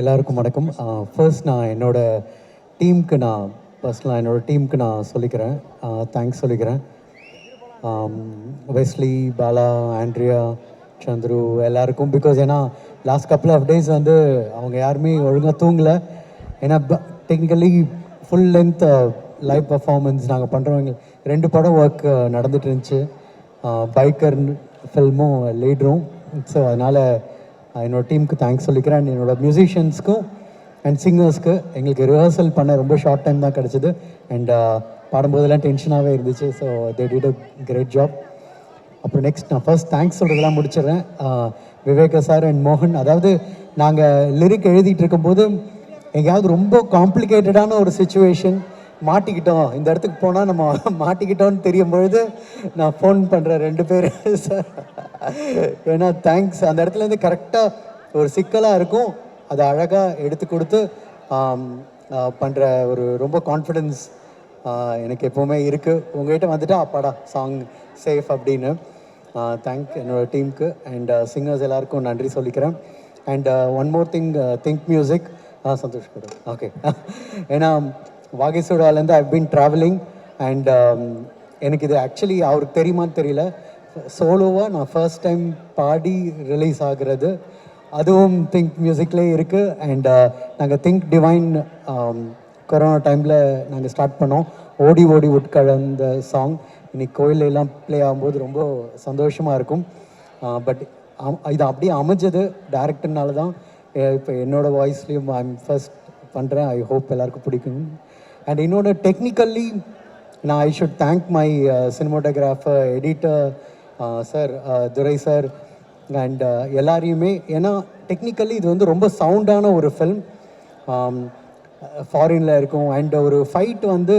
எல்லாருக்கும் வணக்கம். ஃபர்ஸ்ட் நான் என்னோட டீமுக்கு நான் பர்சனலாக என்னோட டீமுக்கு நான் சொல்லிக்கிறேன், தேங்க்ஸ் சொல்லிக்கிறேன். வெஸ்லி, பாலா, ஆண்ட்ரியா, சந்துரு எல்லாருக்கும். பிகாஸ் ஏன்னா லாஸ்ட் கப்புள் ஆஃப் டேஸ் வந்து அவங்க யாருமே ஒழுங்காக தூங்கலை. ஏன்னா technically full length live performance நாங்கள் பண்ணுறவங்க 2 படம் ஒர்க் நடந்துட்டு இருந்துச்சு, பைக்கர் ஃபில்மும் லீடரும். ஸோ அதனால் என்னோடய டீமுக்கு தேங்க்ஸ் சொல்லிக்கிறேன். அண்ட் என்னோடய மியூசிஷியன்ஸ்க்கும் அண்ட் சிங்கர்ஸ்க்கு எங்களுக்கு ரிஹர்சல் பண்ண ரொம்ப ஷார்ட் டைம் தான் கிடச்சிது. அண்ட் பாடும்போதெல்லாம் டென்ஷனாகவே இருந்துச்சு. So they did a great job. அப்புறம் நெக்ஸ்ட் நான் ஃபர்ஸ்ட் தேங்க்ஸ் சொல்கிறதெல்லாம் முடிச்சிடுறேன். விவேகா சார் அண்ட் மோகன். அதாவது நாங்கள் லிரிக் எழுதிட்டு இருக்கும்போது எங்கேயாவது ரொம்ப காம்ப்ளிகேட்டடான ஒரு சுச்சுவேஷன் மாட்டிக்கிட்டோம், இந்த இடத்துக்கு போனால் நம்ம மாட்டிக்கிட்டோன்னு தெரியும் பொழுது நான் ஃபோன் பண்ணுறேன் 2 பேர் சார். ஏன்னா தேங்க்ஸ், அந்த இடத்துலேருந்து கரெக்டாக ஒரு சிக்கலாக இருக்கும், அதை அழகாக எடுத்து கொடுத்து பண்ணுற ஒரு ரொம்ப கான்ஃபிடென்ஸ் எனக்கு எப்போவுமே இருக்குது. உங்கள்கிட்ட வந்துட்டு அப்பாடா சாங் சேஃப் அப்படின்னு. தேங்க் என்னோடய டீமுக்கு அண்ட் சிங்கர்ஸ் எல்லாருக்கும் நன்றி சொல்லிக்கிறேன். And one more thing, Think Music Santhosh கூட ஓகே. ஏன்னா வாகேஸ்வராலேருந்து ஐ பீன் ட்ராவலிங் அண்ட் எனக்கு இது ஆக்சுவலி அவருக்கு தெரியுமான்னு தெரியல, சோலோவாக நான் ஃபர்ஸ்ட் டைம் பாடி ரிலீஸ் ஆகிறது, அதுவும் திங்க் மியூசிக்லேயே இருக்குது. அண்ட் நாங்கள் திங்க் டிவைன் கொரோனா டைமில் நாங்கள் ஸ்டார்ட் பண்ணோம். ஓடி ஓடி உட்கழந்த சாங் இன்னைக்கு கோயிலெல்லாம் ப்ளே ஆகும்போது ரொம்ப சந்தோஷமாக இருக்கும். பட் இது அப்படியே அமைஞ்சது டேரக்டர்னால தான். இப்போ என்னோடய வாய்ஸ்லேயும் ஐ ஃபர்ஸ்ட் பண்ணுறேன். ஐ ஹோப் எல்லாருக்கும் பிடிக்கும். அண்ட் இன்னொன்று டெக்னிக்கல்லி நான் I should thank my cinematographer, editor sir, Durai sir and எல்லாரையுமே. ஏன்னா டெக்னிக்கலி இது வந்து ரொம்ப சவுண்டான ஒரு ஃபில்ம், ஃபாரினில் இருக்கும். அண்ட் ஒரு ஃபைட் வந்து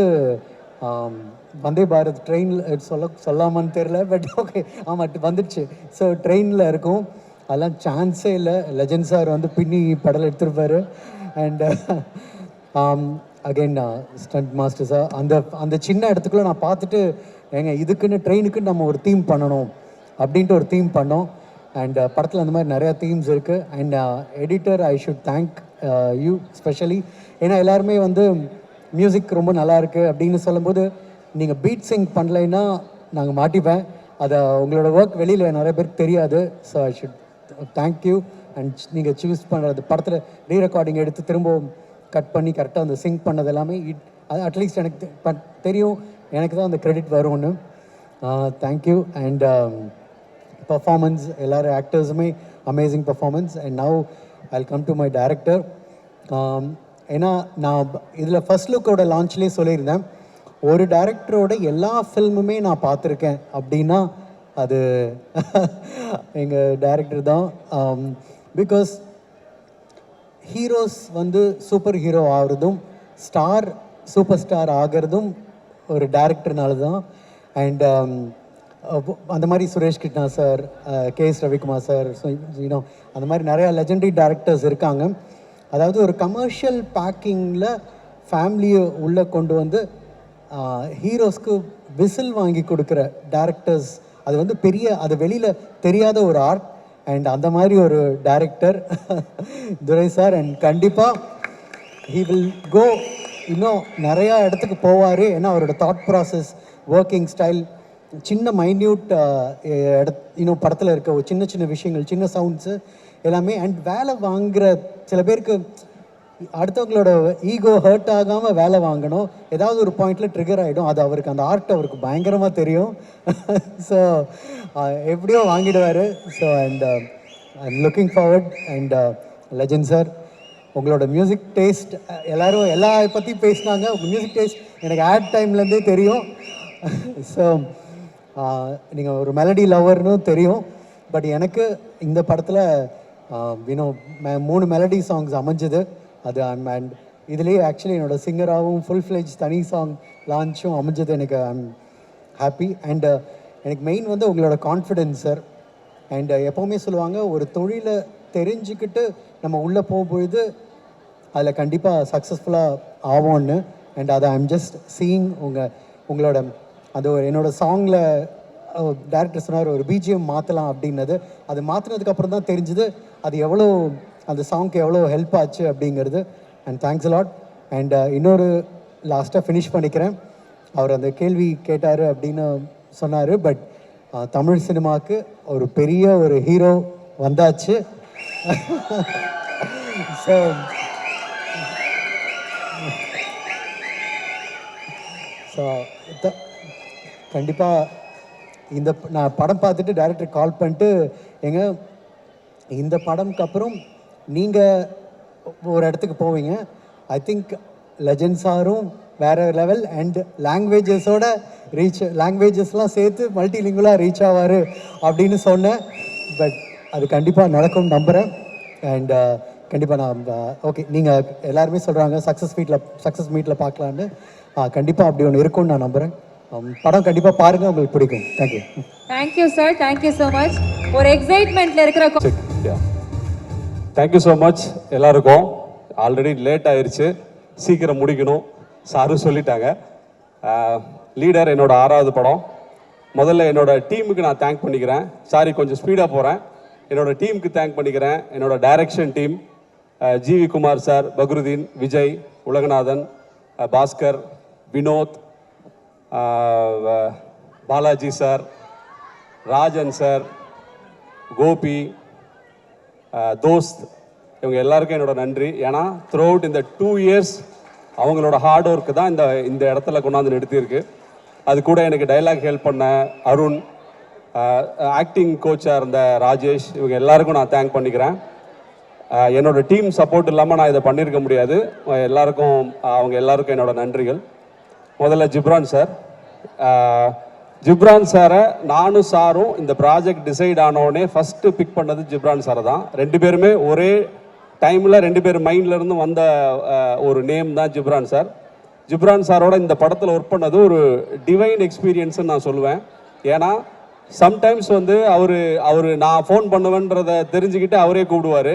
வந்தே பாரத் ட்ரெயினில் சொல்லாமான்னு தெரில, பட் ஓகே ஆமாம் வந்துடுச்சு. ஸோ ட்ரெயினில் இருக்கும், அதெல்லாம் சான்ஸே இல்லை. லெஜண்ட் சார் வந்து பின்னி படல் எடுத்துருப்பாரு. And again stunt master sir அந்த சின்ன இடத்துக்குள்ளே நான் பார்த்துட்டு ஏங்க இதுக்குன்னு ட்ரெயினுக்குன்னு நம்ம ஒரு தீம் பண்ணணும் அப்படின்ட்டு ஒரு தீம் பண்ணோம். அண்ட் படத்தில் அந்த மாதிரி நிறையா தீம்ஸ் இருக்குது. And editor I should thank you specially. ஏன்னா எல்லாருமே வந்து மியூசிக் ரொம்ப நல்லா இருக்குது அப்படின்னு சொல்லும்போது நீங்கள் பீட் சிங் பண்ணலைன்னா நாங்கள் மாட்டிப்பேன். அதை உங்களோட ஒர்க் வெளியில் நிறைய பேருக்கு தெரியாது. So I should thank you. And நீங்கள் சூஸ் பண்ணுறது படத்தில் ரீரெக்கார்டிங் எடுத்து திரும்ப கட் பண்ணி கரெக்டாக அந்த சிங்க் பண்ணது எல்லாமே அது அட்லீஸ்ட் எனக்கு தெரியும், எனக்கு தான் அந்த கிரெடிட் வரும்னு. தேங்க்யூ. அண்ட் பர்ஃபார்மன்ஸ் எல்லாரும் ஆக்டர்ஸுமே amazing performance. And now I come to my director. ஏன்னா நான் இதில் ஃபர்ஸ்ட் லுக்கோட லான்ச்லேயே சொல்லியிருந்தேன், ஒரு டைரக்டரோட எல்லா ஃபில்முமே நான் பார்த்துருக்கேன் அப்படின்னா அது எங்கள் டைரக்டர் தான். பிகாஸ் ஹீரோஸ் வந்து சூப்பர் ஹீரோ ஆகிறதும் சூப்பர் ஸ்டார் ஆகிறதும் ஒரு டைரக்டர்னால தான். அண்ட் அந்த மாதிரி Suresh Krishna sir, KS Ravikumar sir, அந்த மாதிரி நிறையா லெஜெண்டரி டைரக்டர்ஸ் இருக்காங்க. அதாவது ஒரு கமர்ஷியல் பேக்கிங்கில் ஃபேமிலியை உள்ளே கொண்டு வந்து ஹீரோஸ்க்கு விசில் வாங்கி கொடுக்குற டேரக்டர்ஸ், அது வந்து பெரிய, அது வெளியில் தெரியாத ஒரு ஆர்ட். அண்ட் அந்த மாதிரி ஒரு டைரக்டர் துரை சார். அண்ட் கண்டிப்பாக ஹீ வில் கோ, இன்னும் நிறையா இடத்துக்கு போவார். ஏன்னா அவரோட தாட் ப்ராசஸ், ஒர்க்கிங் ஸ்டைல், சின்ன மைன்யூட் இன்னும் படத்தில் இருக்க ஒரு சின்ன சின்ன விஷயங்கள், சின்ன சவுண்ட்ஸு எல்லாமே. அண்ட் வேலை வாங்குகிற சில பேருக்கு அடுத்தவங்களோட ஈகோ ஹர்ட் ஆகாமல் வேலை வாங்கணும், ஏதாவது ஒரு பாயிண்டில் ட்ரிகர் ஆகிடும். அது அவருக்கு, அந்த ஆர்ட் அவருக்கு பயங்கரமாக தெரியும். ஸோ எப்படியோ வாங்கிடுவார். So and I am looking forward. And legend sir, உங்களோட மியூசிக் டேஸ்ட், எல்லோரும் எல்லா பற்றி பேசினாங்க. உங்கள் மியூசிக் டேஸ்ட் எனக்கு ஆட் டைம்லேருந்தே தெரியும். ஸோ நீங்கள் ஒரு மெலடி லவர்னு தெரியும். பட் எனக்கு இந்த படத்தில் இன்னும் 3 மெலடி சாங்ஸ் அமைஞ்சது. அது அண்ட் இதுலேயே ஆக்சுவலி என்னோட சிங்கராகவும் ஃபுல் ஃப்ளெஜ் தனி சாங் லான்ச்சும் அமைஞ்சது. எனக்கு ஐம் ஹாப்பி. அண்ட் எனக்கு மெயின் வந்து உங்களோட கான்ஃபிடென்ஸ் சார். அண்ட் எப்போவுமே சொல்லுவாங்க, ஒரு தொழிலை தெரிஞ்சுக்கிட்டு நம்ம உள்ளே போகும்பொழுது அதில் கண்டிப்பாக சக்ஸஸ்ஃபுல்லாக ஆவோன்னு. அண்ட் அதை ஐம் ஜஸ்ட் சீயிங் உங்களோட அது ஒரு என்னோடய சாங்கில் டேரக்டர் சொன்னார் ஒரு பிஜிஎம் மாற்றலாம் அப்படின்னது. அது மாற்றினதுக்கப்புறம் தான் தெரிஞ்சுது அது எவ்வளோ, அந்த சாங்க்கு எவ்வளோ ஹெல்ப் ஆச்சு அப்படிங்கிறது. And thanks a lot. அண்ட் இன்னொரு லாஸ்ட்டாக ஃபினிஷ் பண்ணிக்கிறேன். அவர் அந்த கேள்வி கேட்டார் அப்படின்னு சொன்னார். பட் தமிழ் சினிமாவுக்கு ஒரு பெரிய ஒரு ஹீரோ வந்தாச்சு. ஸோ கண்டிப்பாக இந்த நான் படம் பார்த்துட்டு டைரக்டர் கால் பண்ணிட்டு, எங்க இந்த படம்க்கு அப்புறம் நீங்கள் ஒரு இடத்துக்கு போவீங்க, ஐ திங்க் லெஜண்ட் சாரும் வேறு லெவல் அண்ட் லாங்குவேஜஸோட லாங்குவேஜஸ்லாம் சேர்த்து மல்டிலிங்குவலாக ரீச் ஆவார் அப்படின்னு சொன்னேன். பட் அது கண்டிப்பாக நடக்கும்னு நம்புகிறேன். அண்ட் கண்டிப்பாக நான் ஓகே, நீங்கள் எல்லாருமே சொல்கிறாங்க சக்ஸஸ் மீட்டில் பார்க்கலான்னு. கண்டிப்பாக அப்படி ஒன்று இருக்கும்னு நான் நம்புகிறேன். படம் கண்டிப்பாக பாருங்கள், உங்களுக்கு பிடிக்கும். Thank you. Thank you sir, thank you so much. ஒரு எக்ஸைட்மெண்ட்டில் இருக்கிற தேங்க்யூ ஸோ மச் எல்லாருக்கும். ஆல்ரெடி லேட் ஆயிடுச்சு, சீக்கிரம் முடிக்கணும் சாரும் சொல்லிட்டாங்க. லீடர் என்னோட 6வது படம். முதல்ல என்னோட டீமுக்கு நான் தேங்க் பண்ணிக்கிறேன். சாரி, கொஞ்சம் ஸ்பீடாக போகிறேன். என்னோட டீமுக்கு தேங்க் பண்ணிக்கிறேன். என்னோட direction team, GV Kumar sir, Bakrudeen, Vijay, Ulaganathan, Bhaskar, Vinod, Balaji sir, Rajan sir, Gopi, Dost, இவங்க எல்லாருக்கும் என்னோட நன்றி. ஏன்னா த்ரூ அவுட் இந்த 2 years அவங்களோட ஹார்ட் ஒர்க்கு தான் இந்த இடத்துல கொண்டாந்து நிறுத்தியிருக்கு. அது கூட எனக்கு டைலாக் ஹெல்ப் பண்ண அருண், ஆக்டிங் கோச்சாக இருந்த ராஜேஷ், இவங்க எல்லாருக்கும் நான் தேங்க் பண்ணிக்கிறேன். என்னோட டீம் சப்போர்ட் இல்லாமல் நான் இதை பண்ணியிருக்க முடியாது. அவங்க எல்லாருக்கும் என்னோட நன்றிகள். முதல்ல ஜிப்ரான் சார். ஜிப்ரான் சாரை நானும் சாரும் இந்த ப்ராஜெக்ட் டிசைட் ஆனோடனே ஃபஸ்ட்டு பிக் பண்ணது ஜிப்ரான் சாரை தான். 2 பேருமே ஒரே டைமில் 2 பேர் மைண்ட்லேருந்து வந்த ஒரு நேம் தான் ஜிப்ரான் சார். ஜிப்ரான் சாரோட இந்த படத்தில் ஒர்க் பண்ணது ஒரு டிவைன் எக்ஸ்பீரியன்ஸ்னு நான் சொல்லுவேன். ஏன்னா சம்டைம்ஸ் வந்து அவர் நான் ஃபோன் பண்ணுவேன்றதை தெரிஞ்சுக்கிட்டு அவரே கூப்பிடுவார்.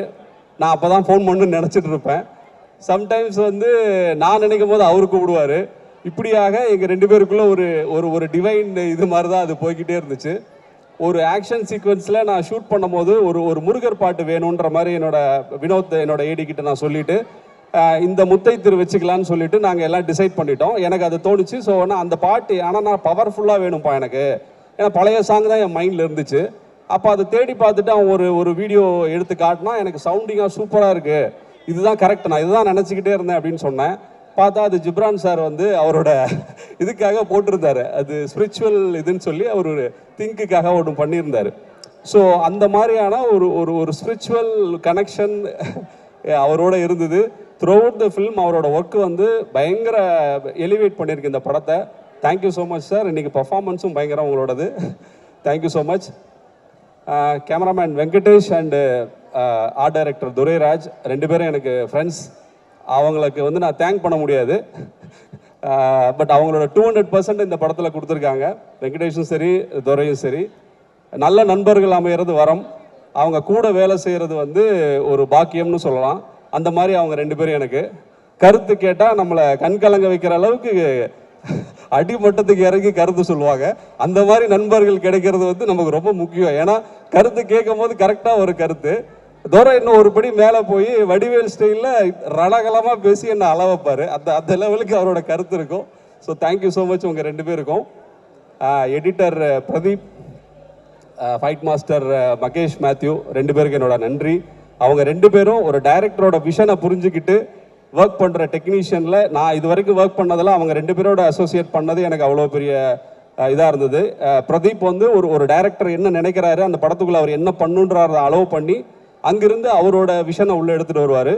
நான் அப்போ தான் ஃபோன் பண்ணுன்னு நினச்சிட்டு இருப்பேன். சம்டைம்ஸ் வந்து நான் நினைக்கும் போது அவர் கூப்பிடுவார். இப்படியாக எங்கள் 2 பேருக்குள்ளே ஒரு டிவைன் இது மாதிரி தான் அது போய்கிட்டே இருந்துச்சு. ஒரு ஆக்ஷன் சீக்வன்ஸில் நான் ஷூட் பண்ணும் போது ஒரு முருகர் பாட்டு வேணுன்ற மாதிரி வினோத் என்னோட ஏடிக்கிட்ட நான் சொல்லிவிட்டு இந்த முத்தை திரு வச்சுக்கலான்னு சொல்லிட்டு நாங்கள் எல்லாம் டிசைட் பண்ணிட்டோம். எனக்கு அது தோணுச்சு. ஸோ ஆனால் அந்த பாட்டு ஆனால் நான் பவர்ஃபுல்லாக வேணும்ப்பா எனக்கு, ஏன்னா பழைய சாங் தான் என் மைண்டில் இருந்துச்சு. அப்போ அதை தேடி பார்த்துட்டு அவன் ஒரு வீடியோ எடுத்து காட்டினா எனக்கு சவுண்டிங்காக சூப்பராக இருக்குது, இதுதான் கரெக்ட், நான் இதுதான் நினச்சிக்கிட்டே இருந்தேன் அப்படின்னு சொன்னேன். பார்த்தா அது ஜிப்ரான் சார் வந்து அவரோட இதுக்காக போட்டிருந்தாரு, அது ஸ்பிரிச்சுவல் இதுன்னு சொல்லி அவர் ஒரு திங்குக்காக ஒன்று பண்ணியிருந்தார். ஸோ அந்த மாதிரியான ஒரு ஸ்பிரிச்சுவல் கனெக்ஷன் அவரோட இருந்தது. த்ரூ அவுட் த ஃபில்ம் அவரோட ஒர்க்கு வந்து பயங்கர எலிவேட் பண்ணியிருக்கு இந்த படத்தை. Thank you so much sir. இன்றைக்கி பர்ஃபார்மன்ஸும் பயங்கரம் உங்களோடது. Thank you so much. Cameraman Venkatesh and art director Durairaj 2 பேரும் எனக்கு ஃப்ரெண்ட்ஸ். அவங்களுக்கு வந்து நான் தேங்க் பண்ண முடியாது. பட் அவங்களோட 200% இந்த படத்தில் கொடுத்துருக்காங்க. வெங்கடேஷும் சரி துரையும் சரி. நல்ல நண்பர்கள் அமைகிறது வரம், அவங்க கூட வேலை செய்கிறது வந்து ஒரு பாக்கியம்னு சொல்லலாம். அந்த மாதிரி அவங்க 2 பேரும் எனக்கு. கருத்து கேட்டால் நம்மளை கண் கலங்க வைக்கிற அளவுக்கு அடிமட்டத்துக்கு இறங்கி கருத்து சொல்லுவாங்க. அந்த மாதிரி நண்பர்கள் கிடைக்கிறது வந்து நமக்கு ரொம்ப முக்கியம். ஏன்னா கருத்து கேட்கும் போது கரெக்டாக ஒரு கருத்து தூரம் இன்னும் ஒரு படி மேலே போய் வடிவேல் ஸ்டைலில் ரணகலமாக பேசி என்னை அளவைப்பார். அந்த லெவலுக்கு அவரோட கருத்து இருக்கும். ஸோ தேங்க்யூ ஸோ மச் உங்கள் 2 பேருக்கும். Editor Pradeep, fight master Mahesh Mathew, 2 பேருக்கு என்னோட நன்றி. அவங்க 2 பேரும் ஒரு டைரக்டரோட விஷனை புரிஞ்சுக்கிட்டு ஒர்க் பண்ணுற டெக்னீஷியனில் நான் இது வரைக்கும் ஒர்க் பண்ணதில் அவங்க 2 பேரோட அசோசியேட் பண்ணது எனக்கு அவ்வளோ பெரிய இதாக இருந்தது. பிரதீப் வந்து ஒரு டைரக்டர் என்ன நினைக்கிறாரு, அந்த படத்துக்குள்ளே அவர் என்ன பண்ணுன்றத அலோவ் பண்ணி அங்கிருந்து அவரோட விஷனை உள்ளே எடுத்துகிட்டு வருவார்.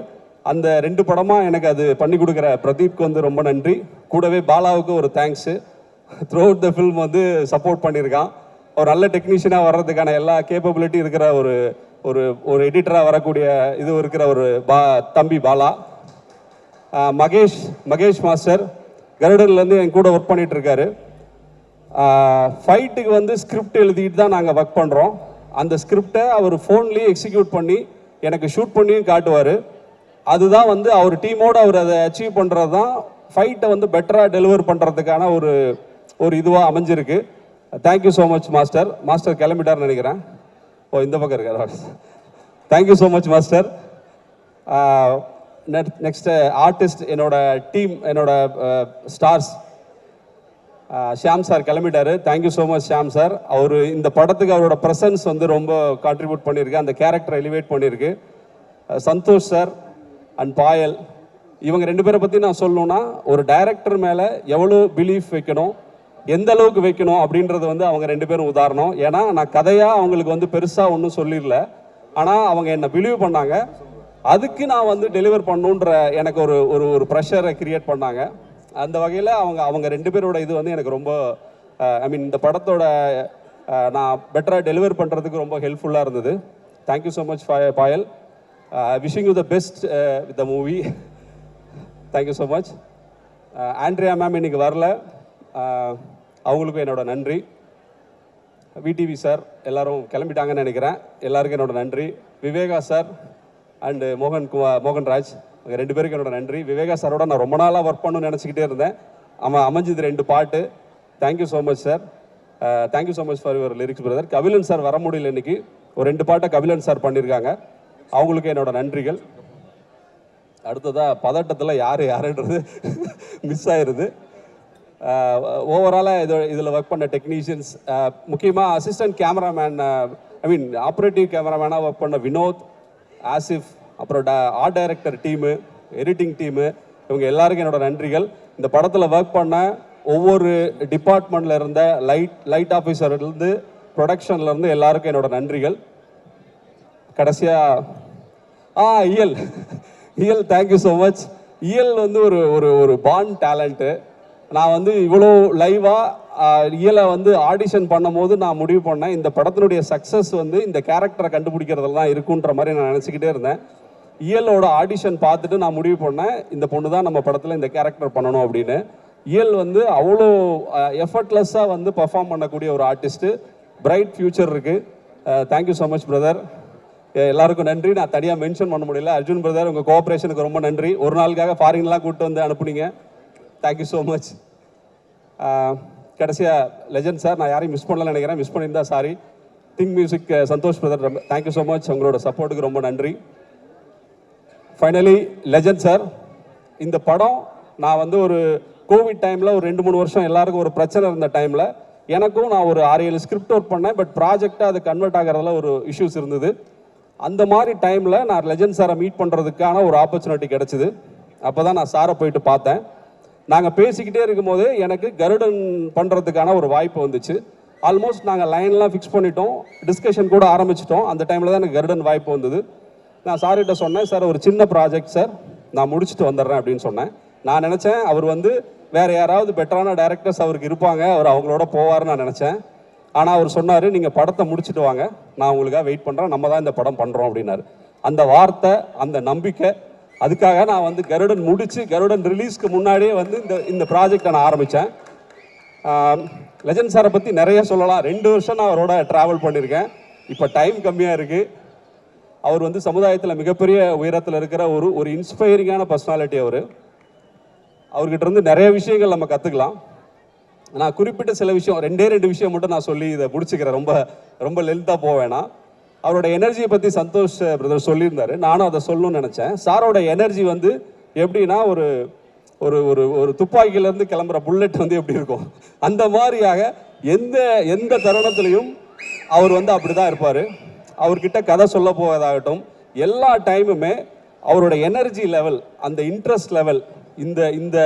அந்த 2 படமாக எனக்கு அது பண்ணி கொடுக்குற பிரதீப்க்கு வந்து ரொம்ப நன்றி. கூடவே பாலாவுக்கு ஒரு thanks. Through out the film வந்து சப்போர்ட் பண்ணியிருக்கான். ஒரு நல்ல டெக்னீஷியனாக வர்றதுக்கான எல்லா கேப்பபிலிட்டி இருக்கிற ஒரு ஒரு ஒரு எடிட்டராக வரக்கூடிய இது இருக்கிற ஒரு தம்பி பாலா. மகேஷ் மாஸ்டர் கருடன்லேருந்து என் கூட ஒர்க் பண்ணிட்டு இருக்காரு. ஃபைட்டுக்கு வந்து ஸ்கிரிப்ட் எழுதிட்டு தான் நாங்கள் ஒர்க் பண்ணுறோம். அந்த ஸ்கிரிப்டை அவர் ஃபோன்லேயே எக்ஸிக்யூட் பண்ணி எனக்கு ஷூட் பண்ணியும் காட்டுவார். அதுதான் வந்து அவர் டீமோடு அவர் அதை அச்சீவ் பண்ணுறது தான் ஃபைட்டை வந்து பெட்டராக டெலிவர் பண்ணுறதுக்கான ஒரு இதுவாக அமைஞ்சிருக்கு. தேங்க்யூ ஸோ மச் மாஸ்டர் கிளம்பிட்டார்னு நினைக்கிறேன். ஓ இந்த பக்கம் இருக்கார். Thank you so much master. Next artist என்னோட டீம், என்னோட ஸ்டார்ஸ். ஷியாம் சார் கிளம்பிட்டாரு. Thank you so much Shyam sir. அவர் இந்த படத்துக்கு அவரோட ப்ரெசன்ஸ் வந்து ரொம்ப கான்ட்ரிபியூட் பண்ணியிருக்கு, அந்த கேரக்டரை எலிவேட் பண்ணியிருக்கு. சந்தோஷ் சார் அண்ட் பாயல், இவங்க 2 பேரை பற்றி நான் சொல்லணும்னா ஒரு டைரக்டர் மேலே எவ்வளோ பிலீஃப் வைக்கணும், எந்த அளவுக்கு வைக்கணும் அப்படின்றது வந்து அவங்க 2 பேரும் உதாரணம். ஏன்னா நான் கதையாக அவங்களுக்கு வந்து பெருசாக ஒன்றும் சொல்லிடல, ஆனால் அவங்க என்னை பிலீவ் பண்ணாங்க. அதுக்கு நான் வந்து டெலிவர் பண்ணுன்ற எனக்கு ஒரு ப்ரெஷரை கிரியேட் பண்ணாங்க. அந்த வகையில் அவங்க 2 பேரோட இது வந்து எனக்கு ரொம்ப இந்த படத்தோட நான் பெட்டராக டெலிவர் பண்ணுறதுக்கு ரொம்ப ஹெல்ப்ஃபுல்லாக இருந்தது. Thank you so much Payal. Wishing you the best with the movie. Thank you so much. Andrea ma'am இன்னைக்கு வரல, அவங்களுக்கும் என்னோட நன்றி. விடிவி சார் எல்லாரும் கிளம்பிட்டாங்கன்னு நினைக்கிறேன், எல்லாருக்கும் என்னோட நன்றி. விவேகா சார் அண்டு மோகன்ராஜ், 2 பேருக்கு என்னோட நன்றி. விவேகா சாரோட நான் ரொம்ப நாளாக ஒர்க் பண்ணணும்னு நினச்சிக்கிட்டே இருந்தேன். அமைஞ்சது 2 பாட்டு. Thank you so much sir. Thank you so much for your lyrics brother. Kabilan sir வர முடியல இன்னைக்கு, ஒரு 2 பாட்டை கபிலன் சார் பண்ணியிருக்காங்க, அவங்களுக்கு என்னோட நன்றிகள். அடுத்ததாக பதட்டத்தில் யாருன்றது மிஸ் ஆயிடுது. ஓவராலாக இதில் ஒர்க் பண்ண டெக்னீஷியன்ஸ், முக்கியமாக அசிஸ்டன்ட் கேமராமேன், ஆப்ரேட்டிவ் கேமராமேனாக ஒர்க் பண்ண வினோத், ஆசிஃப், அப்புறம் art director team, editing team, இவங்க எல்லாருக்கும் என்னோட நன்றிகள். இந்த படத்தில் ஒர்க் பண்ண ஒவ்வொரு டிபார்ட்மெண்ட்டில் இருந்த லைட் ஆஃபீஸர்லேருந்து ப்ரொடக்ஷன்லேருந்து எல்லாருக்கும் என்னோட நன்றிகள். கடைசியாக இயல் தேங்க்யூ ஸோ மச். இயல் வந்து ஒரு பாண்ட் டேலண்ட்டு. நான் வந்து இவ்வளோ லைவாக இயலை வந்து ஆடிஷன் பண்ணும் போது நான் முடிவு பண்ணேன், இந்த படத்தினுடைய சக்ஸஸ் வந்து இந்த கேரக்டரை கண்டுபிடிக்கிறதுல தான் இருக்குன்ற மாதிரி நான் நினச்சிக்கிட்டே இருந்தேன். இயலோட ஆடிஷன் பார்த்துட்டு நான் முடிவு பண்ணேன், இந்த பொண்ணு தான் நம்ம படத்தில் இந்த கேரக்டர் பண்ணணும் அப்படின்னு. இயல் வந்து அவ்வளோ எஃபர்ட்லெஸ்ஸாக வந்து பர்ஃபார்ம் பண்ணக்கூடிய ஒரு ஆர்டிஸ்ட்டு, பிரைட் ஃப்யூச்சர் இருக்குது. Thank you so much brother. எல்லாருக்கும் நன்றி. நான் தனியாக மென்ஷன் பண்ண முடியல. அர்ஜுன் பிரதர், உங்கள் கோஆப்ரேஷனுக்கு ரொம்ப நன்றி. ஒரு நாளுக்காக ஃபாரின்லாம் கூப்பிட்டு வந்து அனுப்புனீங்க, தேங்க்யூ ஸோ மச். கடைசியாக லெஜண்ட் சார், நான் யாரையும் மிஸ் பண்ணலன்னு நினைக்கிறேன், மிஸ் பண்ணியிருந்தா sorry. Think Music Santhosh brother, thank you so much, உங்களோட சப்போர்ட்டுக்கு ரொம்ப நன்றி. ஃபைனலி லெஜண்ட் சார், இந்த படம் நான் வந்து ஒரு கோவிட் டைமில் ஒரு 2-3 வருஷம் எல்லாருக்கும் ஒரு பிரச்சனை இருந்த டைமில் எனக்கும் நான் ஒரு 6-7 ஸ்கிரிப்ட் ஒர்க் பண்ணேன். பட் ப்ராஜெக்டாக அது கன்வெர்ட் ஆகிறதுல ஒரு இஷ்யூஸ் இருந்தது. அந்த மாதிரி டைமில் நான் லெஜண்ட் சாரை மீட் பண்ணுறதுக்கான ஒரு ஆப்பர்ச்சுனிட்டி கிடச்சிது. அப்போ தான் நான் சாரை போயிட்டு பார்த்தேன். நாங்கள் பேசிக்கிட்டே இருக்கும்போது எனக்கு கருடன் பண்ணுறதுக்கான ஒரு வாய்ப்பு வந்துச்சு. ஆல்மோஸ்ட் நாங்கள் லைன்லாம் ஃபிக்ஸ் பண்ணிட்டோம், டிஸ்கஷன் கூட ஆரம்பிச்சிட்டோம். அந்த டைமில் தான் எனக்கு கருடன் வாய்ப்பு வந்தது. நான் சார்கிட்ட சொன்னேன், சார் ஒரு சின்ன ப்ராஜெக்ட் சார், நான் முடிச்சுட்டு வந்துடுறேன் அப்படின்னு சொன்னேன். நான் நினச்சேன் அவர் வந்து வேறு யாராவது பெட்டரான டைரக்டர்ஸ் அவருக்கு இருப்பாங்க, அவர் அவங்களோட போவார்னு நான் நினச்சேன். ஆனால் அவர் சொன்னார், நீங்கள் படத்தை முடிச்சுட்டு வாங்க, நான் உங்களுக்காக வெயிட் பண்ணுறேன், நம்ம தான் இந்த படம் பண்ணுறோம் அப்படின்னாரு. அந்த வார்த்தை, அந்த நம்பிக்கை, அதுக்காக நான் வந்து கருடன் முடித்து கருடன் ரிலீஸ்க்கு முன்னாடியே வந்து இந்த ப்ராஜெக்டை நான் ஆரம்பித்தேன். லெஜண்ட் சாரை பற்றி நிறைய சொல்லலாம். 2 வருஷம் நான் அவரோட ட்ராவல் பண்ணியிருக்கேன். இப்போ டைம் கம்மியாக இருக்குது. அவர் வந்து சமுதாயத்தில் மிகப்பெரிய உயரத்தில் இருக்கிற ஒரு இன்ஸ்பைரிங்கான பர்சனாலிட்டி அவர். அவர்கிட்ட இருந்து நிறைய விஷயங்கள் நம்ம கற்றுக்கலாம். நான் குறிப்பிட்ட சில விஷயம், ரெண்டு விஷயம் மட்டும் நான் சொல்லி இதை முடிச்சுக்கிறேன். ரொம்ப ரொம்ப லென்த்தாக போவேனா. அவரோட எனர்ஜியை பற்றி சந்தோஷ் பிரதர் சொல்லியிருந்தாரு, நானும் அதை சொல்லணும்னு நினச்சேன். சாரோட எனர்ஜி வந்து எப்படின்னா, ஒரு ஒரு ஒரு ஒரு துப்பாக்கியிலேருந்து கிளம்புற புல்லட் வந்து எப்படி இருக்கும், அந்த மாதிரியாக எந்த எந்த தருணத்துலையும் அவர் வந்து அப்படி தான் இருப்பார். அவர்கிட்ட கதை சொல்ல போவதாகட்டும், எல்லா டைமுமே அவரோட எனர்ஜி லெவல், அந்த இன்ட்ரெஸ்ட் லெவல், இந்த இந்த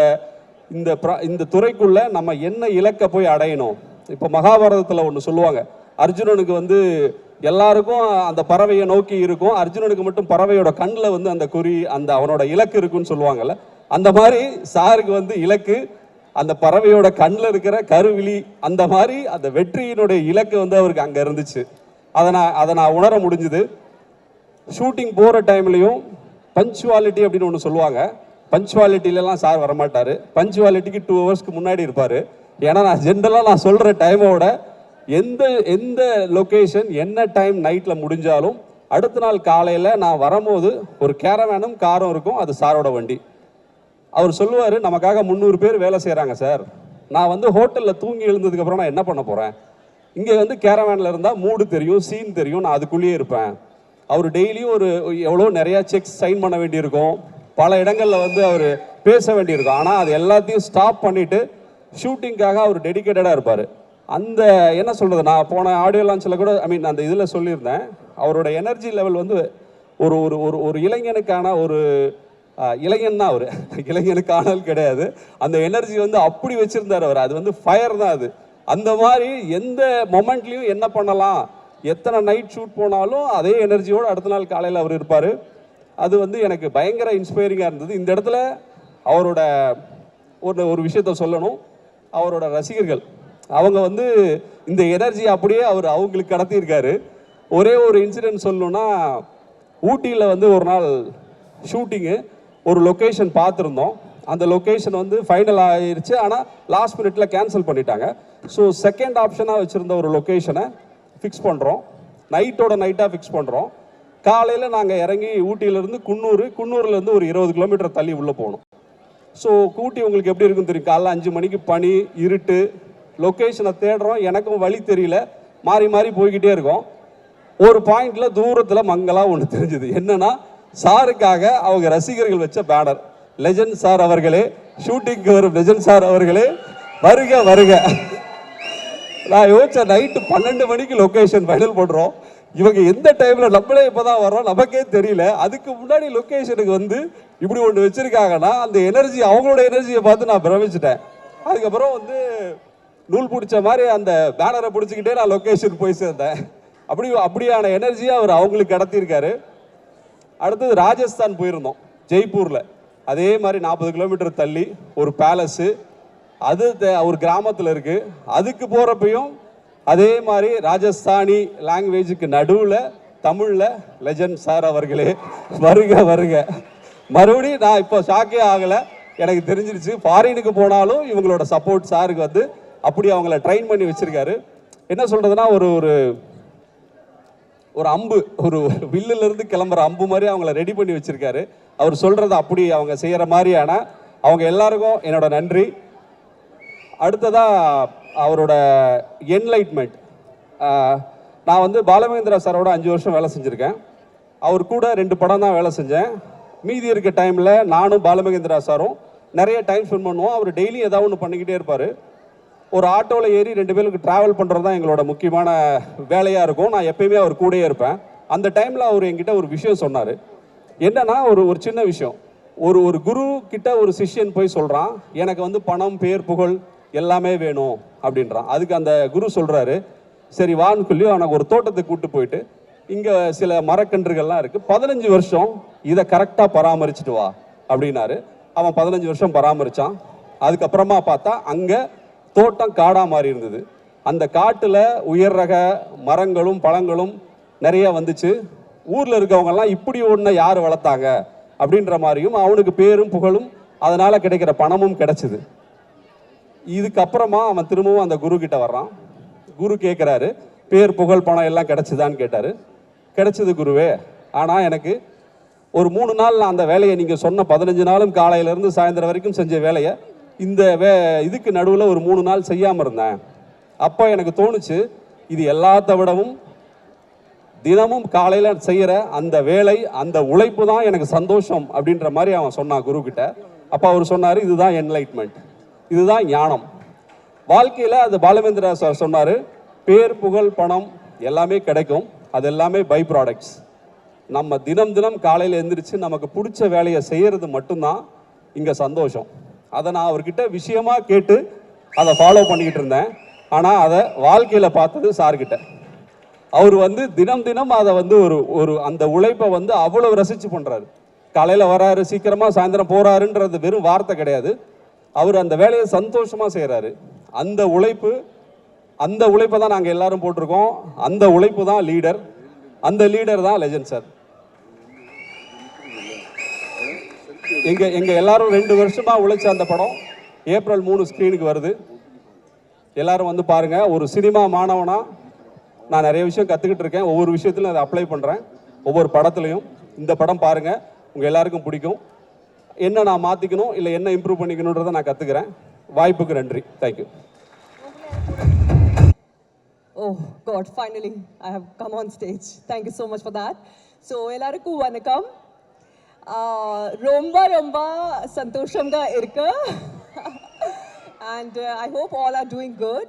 இந்த இந்த துறைக்குள்ள நம்ம என்ன இலக்க போய் அடையணும். இப்போ மகாபாரதத்தில் ஒன்று சொல்லுவாங்க, அர்ஜுனனுக்கு வந்து எல்லாருக்கும் அந்த பறவையை நோக்கி இருக்கும், அர்ஜுனனுக்கு மட்டும் பறவையோட கண்ணில் வந்து அந்த குறி, அந்த அவனோட இலக்கு இருக்குன்னு சொல்லுவாங்கல்ல. அந்த மாதிரி சாருக்கு வந்து இலக்கு அந்த பறவையோட கண்ணில் இருக்கிற கருவிழி, அந்த மாதிரி அந்த வெற்றியினுடைய இலக்கு வந்து அவருக்கு அங்கே இருந்துச்சு. அதை நான் உணர முடிஞ்சுது. ஷூட்டிங் போகிற டைம்லையும் பஞ்சுவாலிட்டி அப்படின்னு ஒன்று சொல்லுவாங்க. பஞ்சுவாலிட்டிலலாம் சார் வரமாட்டார். பஞ்சுவாலிட்டிக்கு 2 ஹவர்ஸ்க்கு முன்னாடி இருப்பார். ஏன்னா நான் ஜென்ரலாக நான் சொல்கிற டைமோட எந்த எந்த லொக்கேஷன் என்ன டைம் நைட்டில் முடிஞ்சாலும் அடுத்த நாள் காலையில் நான் வரும்போது ஒரு கேரவேனும் காரும் இருக்கும், அது சாரோட வண்டி. அவர் சொல்லுவார், நமக்காக 300 பேர் வேலை செய்கிறாங்க சார், நான் வந்து ஹோட்டலில் தூங்கி எழுந்ததுக்கப்புறம் நான் என்ன பண்ண போகிறேன், இங்கே வந்து கேரவேனில் இருந்தால் மூடு தெரியும், சீன் தெரியும், நான் அதுக்குள்ளேயே இருப்பேன். அவர் டெய்லியும் எவ்வளோ நிறையா செக்ஸ் சைன் பண்ண வேண்டியிருக்கும், பல இடங்களில் வந்து அவர் பேச வேண்டியிருக்கும். ஆனால் அது எல்லாத்தையும் ஸ்டாப் பண்ணிவிட்டு ஷூட்டிங்காக அவர் டெடிக்கேட்டடாக இருப்பார். அந்த என்ன சொல்கிறது, நான் போன ஆடியோ லான்ச்சில் கூட அந்த இதில் சொல்லியிருந்தேன், அவரோட எனர்ஜி லெவல் வந்து ஒரு ஒரு ஒரு ஒரு இளைஞனுக்கான ஒரு இளைஞன் தான் அவர், இளைஞனுக்கானல் கிடையாது. அந்த எனர்ஜி வந்து அப்படி வச்சுருந்தார் அவர். அது வந்து ஃபயர் தான் அது. அந்த மாதிரி எந்த மொமெண்ட்லேயும் என்ன பண்ணலாம், எத்தனை நைட் ஷூட் போனாலும் அதே எனர்ஜியோடு அடுத்த நாள் காலையில் அவர் இருப்பார். அது வந்து எனக்கு பயங்கர இன்ஸ்பைரிங்காக இருந்தது. இந்த இடத்துல அவரோட ஒரு விஷயத்த சொல்லணும். அவரோட ரசிகர்கள் அவங்க வந்து இந்த எனர்ஜி அப்படியே அவங்களுக்கு கடத்தியிருக்காரு. ஒரே ஒரு இன்சிடென்ட் சொல்லணும்னா, ஊட்டியில் வந்து ஒரு நாள் ஷூட்டிங்கு, ஒரு லொக்கேஷன் பார்த்துருந்தோம். அந்த லொக்கேஷன் வந்து ஃபைனல் ஆயிடுச்சு, ஆனால் லாஸ்ட் மினிட்ல கேன்சல் பண்ணிட்டாங்க. ஸோ செகண்ட் ஆப்ஷனாக வச்சுருந்த ஒரு லொக்கேஷனை ஃபிக்ஸ் பண்ணுறோம், நைட்டாக ஃபிக்ஸ் பண்ணுறோம். காலையில் நாங்கள் இறங்கி ஊட்டியிலேருந்து குன்னூர்லேருந்து ஒரு 20 கிலோமீட்டர் தள்ளி உள்ளே போகணும். ஸோ ஊட்டி உங்களுக்கு எப்படி இருக்குன்னு தெரியும், காலைல 5 மணிக்கு பனி, இருட்டு, லொக்கேஷனை தேடுறோம், எனக்கும் வழி தெரியல, மாறி மாறி போய்கிட்டே இருக்கோம். ஒரு பாயிண்ட்ல தூரத்தில் மங்கலாக ஒன்று தெரிஞ்சுது. என்னன்னா, சாருக்காக அவங்க ரசிகர்கள் வச்ச பேனர், லெஜண்ட் சார் அவர்களே, ஷூட்டிங்க்கு வரும் லெஜண்ட் சார் அவர்களே, வருக வருக. நான் யோசிச்சேன், நைட்டு 12 மணிக்கு லொக்கேஷன் ஃபைனல் பண்ணுறோம், இவங்க எந்த டைமில், நம்மளே இப்போ தான் வரோம், நமக்கே தெரியல. அதுக்கு முன்னாடி லொக்கேஷனுக்கு வந்து இப்படி ஒன்று வச்சுருக்காங்கன்னா, அந்த எனர்ஜி, அவங்களோட எனர்ஜியை பார்த்து நான் பிரமிச்சிட்டேன். அதுக்கப்புறம் வந்து நூல் பிடிச்ச மாதிரி அந்த பேனரை பிடிச்சிக்கிட்டே நான் லொக்கேஷன் போய் சேர்ந்தேன். அப்படியான எனர்ஜியை அவர் அவங்களுக்கு கடத்தியிருக்காரு. அடுத்தது ராஜஸ்தான் போயிருந்தோம், ஜெய்ப்பூரில். அதே மாதிரி 40 கிலோமீட்டர் தள்ளி ஒரு பேலஸு, அது ஒரு கிராமத்தில் இருக்குது. அதுக்கு போகிறப்பையும் அதே மாதிரி ராஜஸ்தானி லாங்குவேஜுக்கு நடுவில் தமிழில் லெஜண்ட் சார் அவர்களே, வருக வருக. மறுபடியும் நான் இப்போ ஷாக்கே ஆகலை, எனக்கு தெரிஞ்சிருச்சு. ஃபாரினுக்கு போனாலும் இவங்களோட சப்போர்ட் சாருக்கு வந்து அப்படி அவங்கள ட்ரெயின் பண்ணி வச்சுருக்காரு. என்ன சொல்கிறதுனா, ஒரு ஒரு ஒரு அம்பு, ஒரு வில்லிலிருந்து கிளம்புற அம்பு மாதிரி அவங்கள ரெடி பண்ணி வச்சுருக்காரு. அவர் சொல்கிறத அப்படி அவங்க செய்கிற மாதிரியான அவங்க எல்லாருக்கும் என்னோட நன்றி. அடுத்ததாக அவரோட என்லைட்மெண்ட். நான் வந்து பாலமகேந்திரா சாரோட 5 வருஷம் வேலை செஞ்சுருக்கேன். அவர் கூட 2 படம் தான் வேலை செஞ்சேன். மீதி இருக்க டைமில் நானும் பாலமகேந்திரா சாரும் நிறைய டைம் ஸ்பெண்ட் பண்ணுவோம். அவர் டெய்லி ஏதாவது ஒன்று பண்ணிக்கிட்டே இருப்பார். ஒரு ஆட்டோவில் ஏறி 2 பேருக்கு ட்ராவல் பண்ணுறது தான் எங்களோட முக்கியமான வேலையாக இருக்கும். நான் எப்பயுமே அவர் கூடயே இருப்பேன். அந்த டைமில் அவர் என்கிட்ட ஒரு விஷயம் சொன்னார். என்னன்னா, ஒரு சின்ன விஷயம். ஒரு குரு கிட்ட ஒரு சிஷ்யன் போய் சொல்கிறான், எனக்கு வந்து பணம், பேர், புகழ் எல்லாமே வேணும் அப்படின்றான். அதுக்கு அந்த குரு சொல்கிறாரு, சரி வான்னு சொல்லி அவனுக்கு ஒரு தோட்டத்துக்கு கூப்பிட்டு போயிட்டு, இங்கே சில மரக்கன்றுகள்லாம் இருக்குது, 15 வருஷம் இதை கரெக்டாக பராமரிச்சுட்டு வா அப்படின்னாரு. அவன் 15 வருஷம் பராமரித்தான். அதுக்கப்புறமா பார்த்தா அங்கே தோட்டம் காடாக மாறி இருந்தது. அந்த காட்டில் உயர் ரக மரங்களும் பழங்களும் நிறைய வந்துச்சு. ஊரில் இருக்கவங்கெல்லாம் இப்படி ஒன்று யார் வளர்த்தாங்க அப்படின்ற மாதிரியும், அவனுக்கு பேரும் புகழும் அதனால் கிடைக்கிற பணமும் கிடைச்சிது. இதுக்கப்புறமா அவன் திரும்பவும் அந்த குரு கிட்ட வர்றான். குரு கேட்குறாரு, பேர், புகழ், பணம் எல்லாம் கிடைச்சிதான்னு கேட்டார். கிடைச்சது குருவே, ஆனால் எனக்கு ஒரு 3 நாள் நான் அந்த வேலையை நீங்கள் சொன்ன 15 நாளும் காலையிலேருந்து சாயந்தரம் வரைக்கும் செஞ்ச வேலையை இந்த இதுக்கு நடுவில் ஒரு 3 நாள் செய்யாமல் இருந்தேன். அப்போ எனக்கு தோணுச்சு, இது எல்லாத்த விடவும் தினமும் காலையில் செய்கிற அந்த வேலை, அந்த உழைப்பு தான் எனக்கு சந்தோஷம் அப்படின்ற மாதிரி அவன் சொன்னான் குருக்கிட்ட. அப்போ அவர் சொன்னார், இதுதான் என்லைட்மெண்ட், இதுதான் ஞானம். வாழ்க்கையில் அது பாலமேந்திரா சார் சொன்னார், பேர் புகழ் பணம் எல்லாமே கிடைக்கும், அது எல்லாமே பை ப்ராடக்ட்ஸ். நம்ம தினம் தினம் காலையில் எழுந்திரிச்சு நமக்கு பிடிச்ச வேலையை செய்கிறது மட்டும்தான் இங்கே சந்தோஷம். அதை நான் அவர்கிட்ட விஷயமாக கேட்டு அதை ஃபாலோ பண்ணிக்கிட்டு இருந்தேன். ஆனால் அதை வாழ்க்கையில் பார்த்தது சார்கிட்ட. அவர் தினம் தினம் அதை ஒரு அந்த உழைப்பை அவ்வளவு ரசித்து பண்ணுறாரு. காலையில் வராரு, சீக்கிரமாக சாயந்தரம் போகிறாருன்றது வெறும் வார்த்தை கிடையாது. அவர் அந்த வேலையை சந்தோஷமாக செய்கிறாரு. அந்த உழைப்பை தான் நாங்கள் எல்லாரும் போட்டிருக்கோம். அந்த உழைப்பு தான் லீடர், அந்த லீடர் தான் லெஜண்ட் சார். எங்க எல்லாரும் 2 வருஷமாக உழைச்ச அந்த படம் ஏப்ரல் 3 ஸ்க்ரீனுக்கு வருது. எல்லாரும் பாருங்க. ஒரு சினிமா மாணவனா நான் நிறைய விஷயம் கற்றுக்கிட்டு இருக்கேன். ஒவ்வொரு விஷயத்திலும் அதை அப்ளை பண்ணுறேன், ஒவ்வொரு படத்துலையும். இந்த படம் பாருங்க, உங்கள் எல்லாருக்கும் பிடிக்கும். என்ன நான் மாற்றிக்கணும் இல்லை என்ன இம்ப்ரூவ் பண்ணிக்கணுன்றதை நான் கற்றுக்கிறேன். வாய்ப்புக்கு நன்றி. Thank you. Oh God, finally I have come on stage. Thank you so much for that. So ellarukku vanakkam. Romba santoshamga irukku. And I hope all are doing good.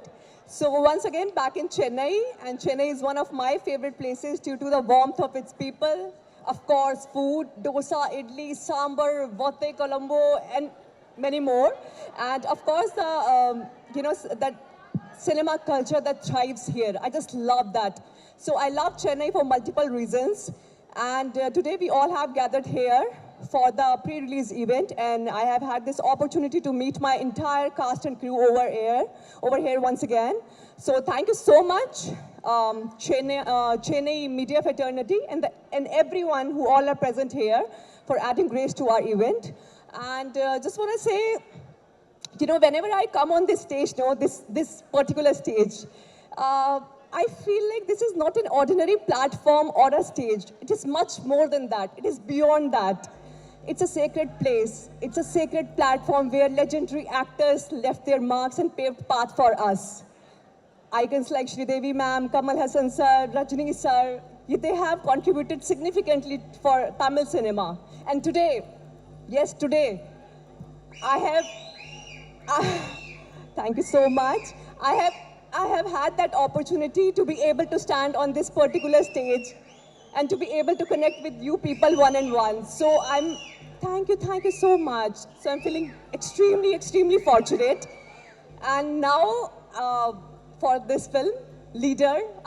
So once again back in Chennai, and Chennai is one of my favorite places due to the warmth of its people. Of course, food, dosa, idli, sambar, vatte, Colombo, and many more. And of course, that cinema culture that thrives here. I just love that. So I love Chennai for multiple reasons. And today we all have gathered here for the pre-release event, and I have had this opportunity to meet my entire cast and crew over here once again. So thank you so much, Chennai Media Fraternity and everyone who all are present here for adding grace to our event. And just want to say, whenever I come on this stage, this particular stage, I feel like this is not an ordinary platform or a stage. It is much more than that. It is beyond that. It's a sacred place. It's a sacred platform where legendary actors left their marks and paved path for us. Icons like Sridevi ma'am, Kamal Hassan sir, Rajini sir, they have contributed significantly for Tamil cinema. And today, yes, today, thank you so much. I have had that opportunity to be able to stand on this particular stage and to be able to connect with you people one-on-one. So thank you so much. So I'm feeling extremely, extremely fortunate. And now for this film,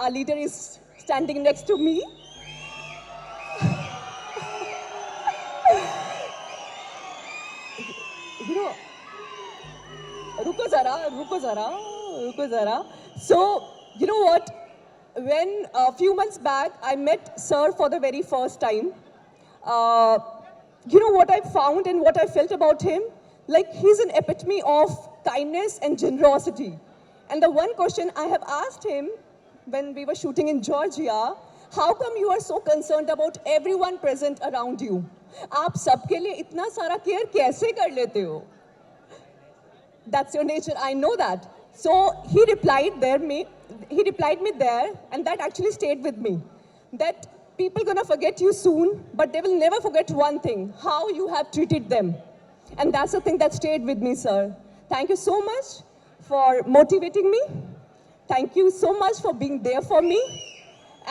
our leader is standing next to me. Ruko zara. So, you know what? When a few months back, I met Sir for the very first time. You know what I found and what I felt about him? Like, he's an epitome of kindness and generosity. And the one question I have asked him when we were shooting in Georgia, how come you are so concerned about everyone present around you? आप सबके लिए इतना सारा care कैसे कर लेते हो? That's your nature, I know that. So he replied me there, and that actually stayed with me. That people gonna forget you soon, but they will never forget one thing, how you have treated them. And that's the thing that stayed with me, sir. Thank you so much for motivating me. Thank you so much for being there for me.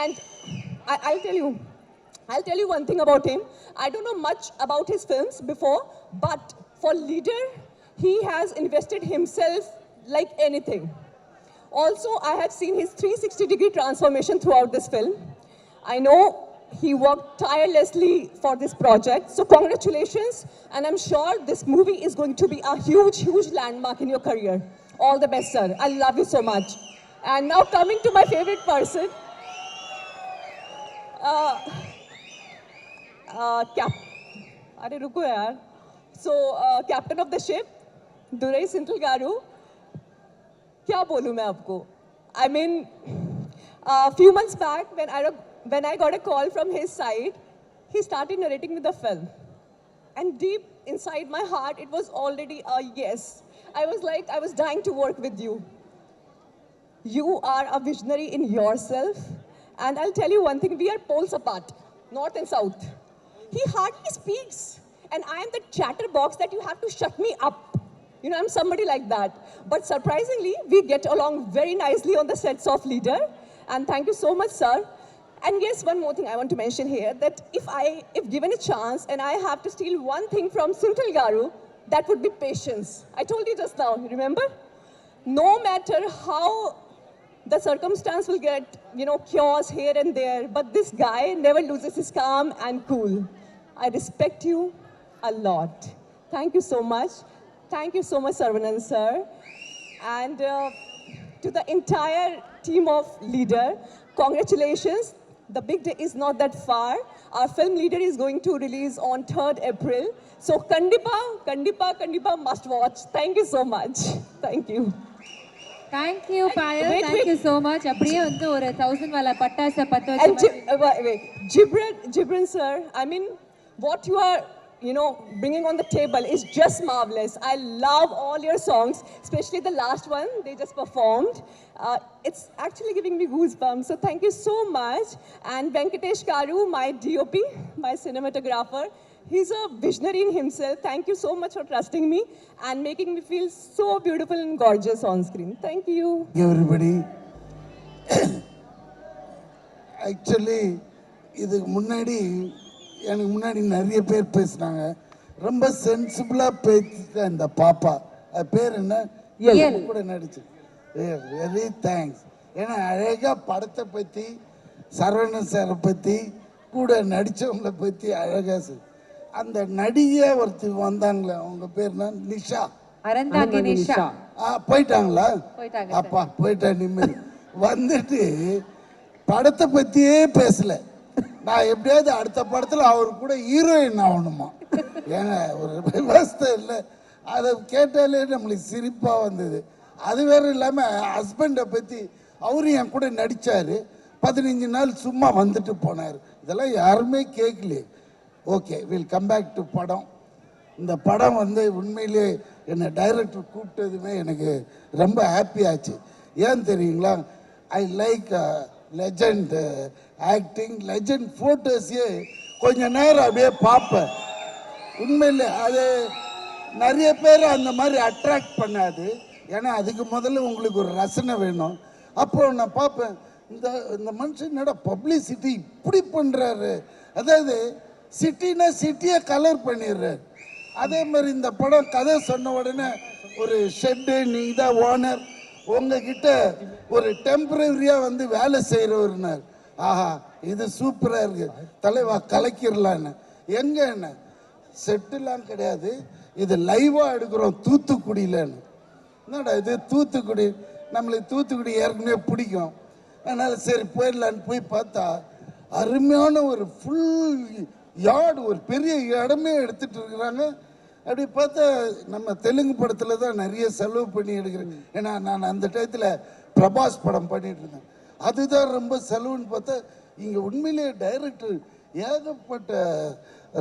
And I'll tell you one thing about him. I don't know much about his films before, but for leader, he has invested himself like anything. Also, I have seen his 360-degree transformation throughout this film. I know he worked tirelessly for this project. So congratulations, and I'm sure this movie is going to be a huge, huge landmark in your career. All the best, sir. I love you so much. And now coming to my favorite person, captain of the ship, Durai Sinthal Garu. क्या बोलूँ मैं आपको? I mean, a few months back when I got a call from his side, he started narrating me the film. And deep inside my heart, it was already a yes. I was like, I was dying to work with you. You are a visionary in yourself. And I'll tell you one thing, we are poles apart, north and south. He hardly speaks. And I am the chatterbox that you have to shut me up. You know, I'm somebody like that. But surprisingly, we get along very nicely on the sets of Leader. And thank you so much, sir. And yes, one more thing I want to mention here, that if given a chance and I have to steal one thing from Suntal Garu, that would be patience. I told you just now, remember? No matter how the circumstance will get, chaos here and there, but this guy never loses his calm and cool. I respect you a lot. Thank you so much. Thank you so much, Saravanan sir. And to the entire team of Leader, congratulations. The big day is not that far. Our film Leader is going to release on 3rd April. So Kandipa must watch. Thank you so much. Thank you. Thank you, Payal. Wait, Thank wait. you so much. அப்படியே வந்து ஒரு 1000 வாலா பட்டாசை பத்த And வச்ச wait, Jibran sir, I mean, what you are, bringing on the table is just marvelous. I love all your songs, especially the last one they just performed. It's actually giving me goosebumps. So thank you so much. And Venkatesh Karu, my DOP, my cinematographer, he's a visionary in himself. Thank you so much for trusting me and making me feel so beautiful and gorgeous on screen. Thank you. Everybody. Actually, இதுக்கு முன்னாடி எனக்கு முன்னாடி நிறைய பேர் பேசினாங்க. ரொம்ப சென்சிபிளாக பேசிட்ட இந்த பாப்பா, அது பேர் என்ன? கூட நடிச்சு. Very thanks. ஏன்னா அழகாக படத்தை பற்றி, சரவணன் சாரை பற்றி, கூட நடித்தவங்களை பற்றி அழகாக அந்த நடிகை ஒருத்தர் வந்தாங்களே, அவங்க பேர் என்ன? நிஷா. அரந்தாங்க நிஷா. போயிட்டாங்களா? அப்பா போயிட்டா நிம்மதி. வந்துட்டு படத்தை பற்றியே பேசல. நான் எப்படியாவது அடுத்த படத்தில் அவர் கூட ஹீரோயின் ஆகணுமா? ஏங்க ஒரு விவஸ்தை இல்லை. அதை கேட்டாலே நம்மளுக்கு சிரிப்பாக வந்தது. அது வேற இல்லாமல் ஹஸ்பண்டை பற்றி அவரும் என் கூட நடித்தார். 15 நாள் சும்மா வந்துட்டு போனார். இதெல்லாம் யாருமே கேட்கலையே. Okay, will come back to படம். இந்த படம் வந்து உண்மையிலே என்னை டைரக்டர் கூப்பிட்டதுமே எனக்கு ரொம்ப ஹாப்பி ஆச்சு. ஏன் தெரியுங்களா? I like legend acting, legend ஃபோட்டோஸே கொஞ்ச நேரம் அப்படியே பார்ப்பேன். உண்மையிலே அது நிறைய பேர் அந்த மாதிரி அட்ராக்ட் பண்ணாது. ஏன்னா அதுக்கு முதல்ல உங்களுக்கு ஒரு ரசனை வேணும். அப்போ நான் பார்ப்பேன், இந்த மனுஷன் என்னடா பப்ளிசிட்டி இப்படி பண்ணுறாரு. அதாவது சிட்டினா சிட்டியை கலர் பண்ணிடுறாரு. அதே மாதிரி இந்த படம் கதை சொன்ன உடனே ஒரு ஷெட்டு, நீங்கள் தான் ஓனர், உங்ககிட்ட ஒரு டெம்பரரியாக வந்து வேலை செய்கிறவர்னார். ஆஹா, இது சூப்பராக இருக்குது தலைவா, கலக்கிடலான்னு. எங்கே என்ன செட்டுலாம் கிடையாது, இது லைவாக எடுக்கிறோம் தூத்துக்குடியிலன்னு. என்னடா இது தூத்துக்குடி, நம்மளுக்கு தூத்துக்குடி ஏற்கனவே பிடிக்கும். அதனால் சரி போயிடலான்னு போய் பார்த்தா அருமையான ஒரு ஃபுல் யார்டு, ஒரு பெரிய இடமே எடுத்துகிட்டு இருக்கிறாங்க. அப்படி பார்த்தா நம்ம தெலுங்கு படத்தில் தான் நிறைய செலவு பண்ணி எடுக்கிறேன். ஏன்னா நான் அந்த டயத்தில் பிரபாஸ் படம் பண்ணிட்டு இருந்தேன். அதுதான் ரொம்ப செலவுன்னு பார்த்தா இங்கே உண்மையிலேயே டைரக்டர் ஏகப்பட்ட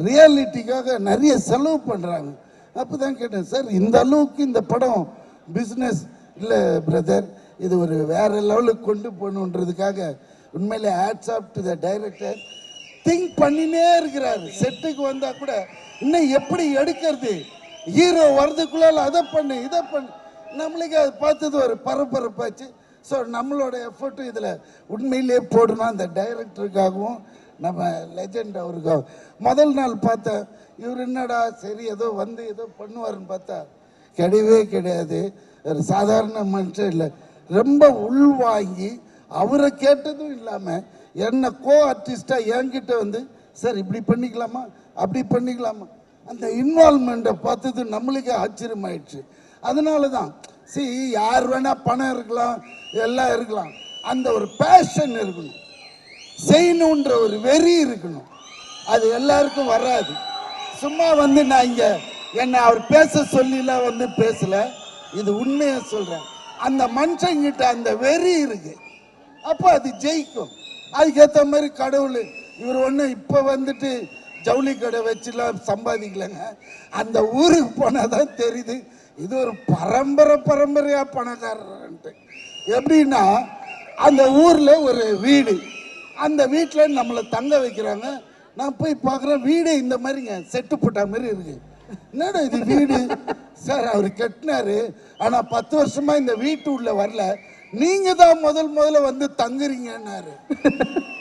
ரியாலிட்டிக்காக நிறைய செலவு பண்ணுறாங்க. அப்போ தான் கேட்டேன், சார் இந்த அளவுக்கு இந்த படம் பிஸ்னஸ் இல்லை பிரதர், இது ஒரு வேற லெவலுக்கு கொண்டு போகணுன்றதுக்காக உண்மையிலே hats off to the director. Think பண்ணினே இருக்கிறாரு. செட்டுக்கு வந்தால் கூட இன்னும் எப்படி எடுக்கிறது, ஹீரோ வர்றதுக்குள்ளால அதை பண்ணு இதை பண்ணு. நம்மளுக்கு அதை பார்த்தது ஒரு பரபரப்பாச்சு. ஸோ நம்மளோட எஃபர்ட்டும் இதில் உண்மையிலே போடணும். அந்த டைரக்டருக்காகவும் நம்ம லெஜண்ட் அவருக்காகவும். முதல் நாள் பார்த்தேன், இவர் என்னடா சரி ஏதோ வந்து ஏதோ பண்ணுவாருன்னு பார்த்தா கிடையவே கிடையாது. ஒரு சாதாரண மனுஷன் இல்லை, ரொம்ப உள்வாங்கி அவரை கேட்டதும் இல்லாமல் என்ன கோ ஆர்டிஸ்டாக என்கிட்ட வந்து சார் இப்படி பண்ணிக்கலாமா அப்படி பண்ணிக்கலாமா, அந்த இன்வால்மெண்ட்டை பார்த்தது நம்மளுக்கே ஆச்சரியமாயிடுச்சு. அதனால தான் யார் வேணால் பணம் இருக்கலாம், எல்லாம் இருக்கலாம், அந்த ஒரு பேஷன் இருக்கணும், செய்யணுன்ற ஒரு வெறி இருக்கணும். அது எல்லாருக்கும் வராது. சும்மா வந்து நான் இங்கே என்னை அவர் பேச சொல்லிலாம் வந்து பேசலை, இது உண்மையை சொல்கிறேன். அந்த மனுஷங்கிட்ட அந்த வெறி இருக்கு, அப்போ அது ஜெயிக்கும். அதுக்கேற்ற மாதிரி கடவுள் இவர் ஒன்று இப்போ வந்துட்டு ஜவுளி கடை வச்சுலாம் சம்பாதிக்கலைங்க. அந்த ஊருக்கு போனால் தான் தெரியுது இது ஒரு பரம்பரையா பணக்காரன்ட்டு. எப்படின்னா அந்த ஊரில் ஒரு வீடு, அந்த வீட்டில் நம்மளை தங்க வைக்கிறாங்க. நான் போய் பார்க்குறேன், வீடு இந்த மாதிரிங்க செட்டு போட்ட மாதிரி இருக்கு. என்னடா இது வீடு சார்? அவர் கட்டினாரு, ஆனால் 10 வருஷமா இந்த வீட்டு உள்ள வரல, நீங்க தான் முதல்ல வந்து தங்குறீங்கன்னாரு.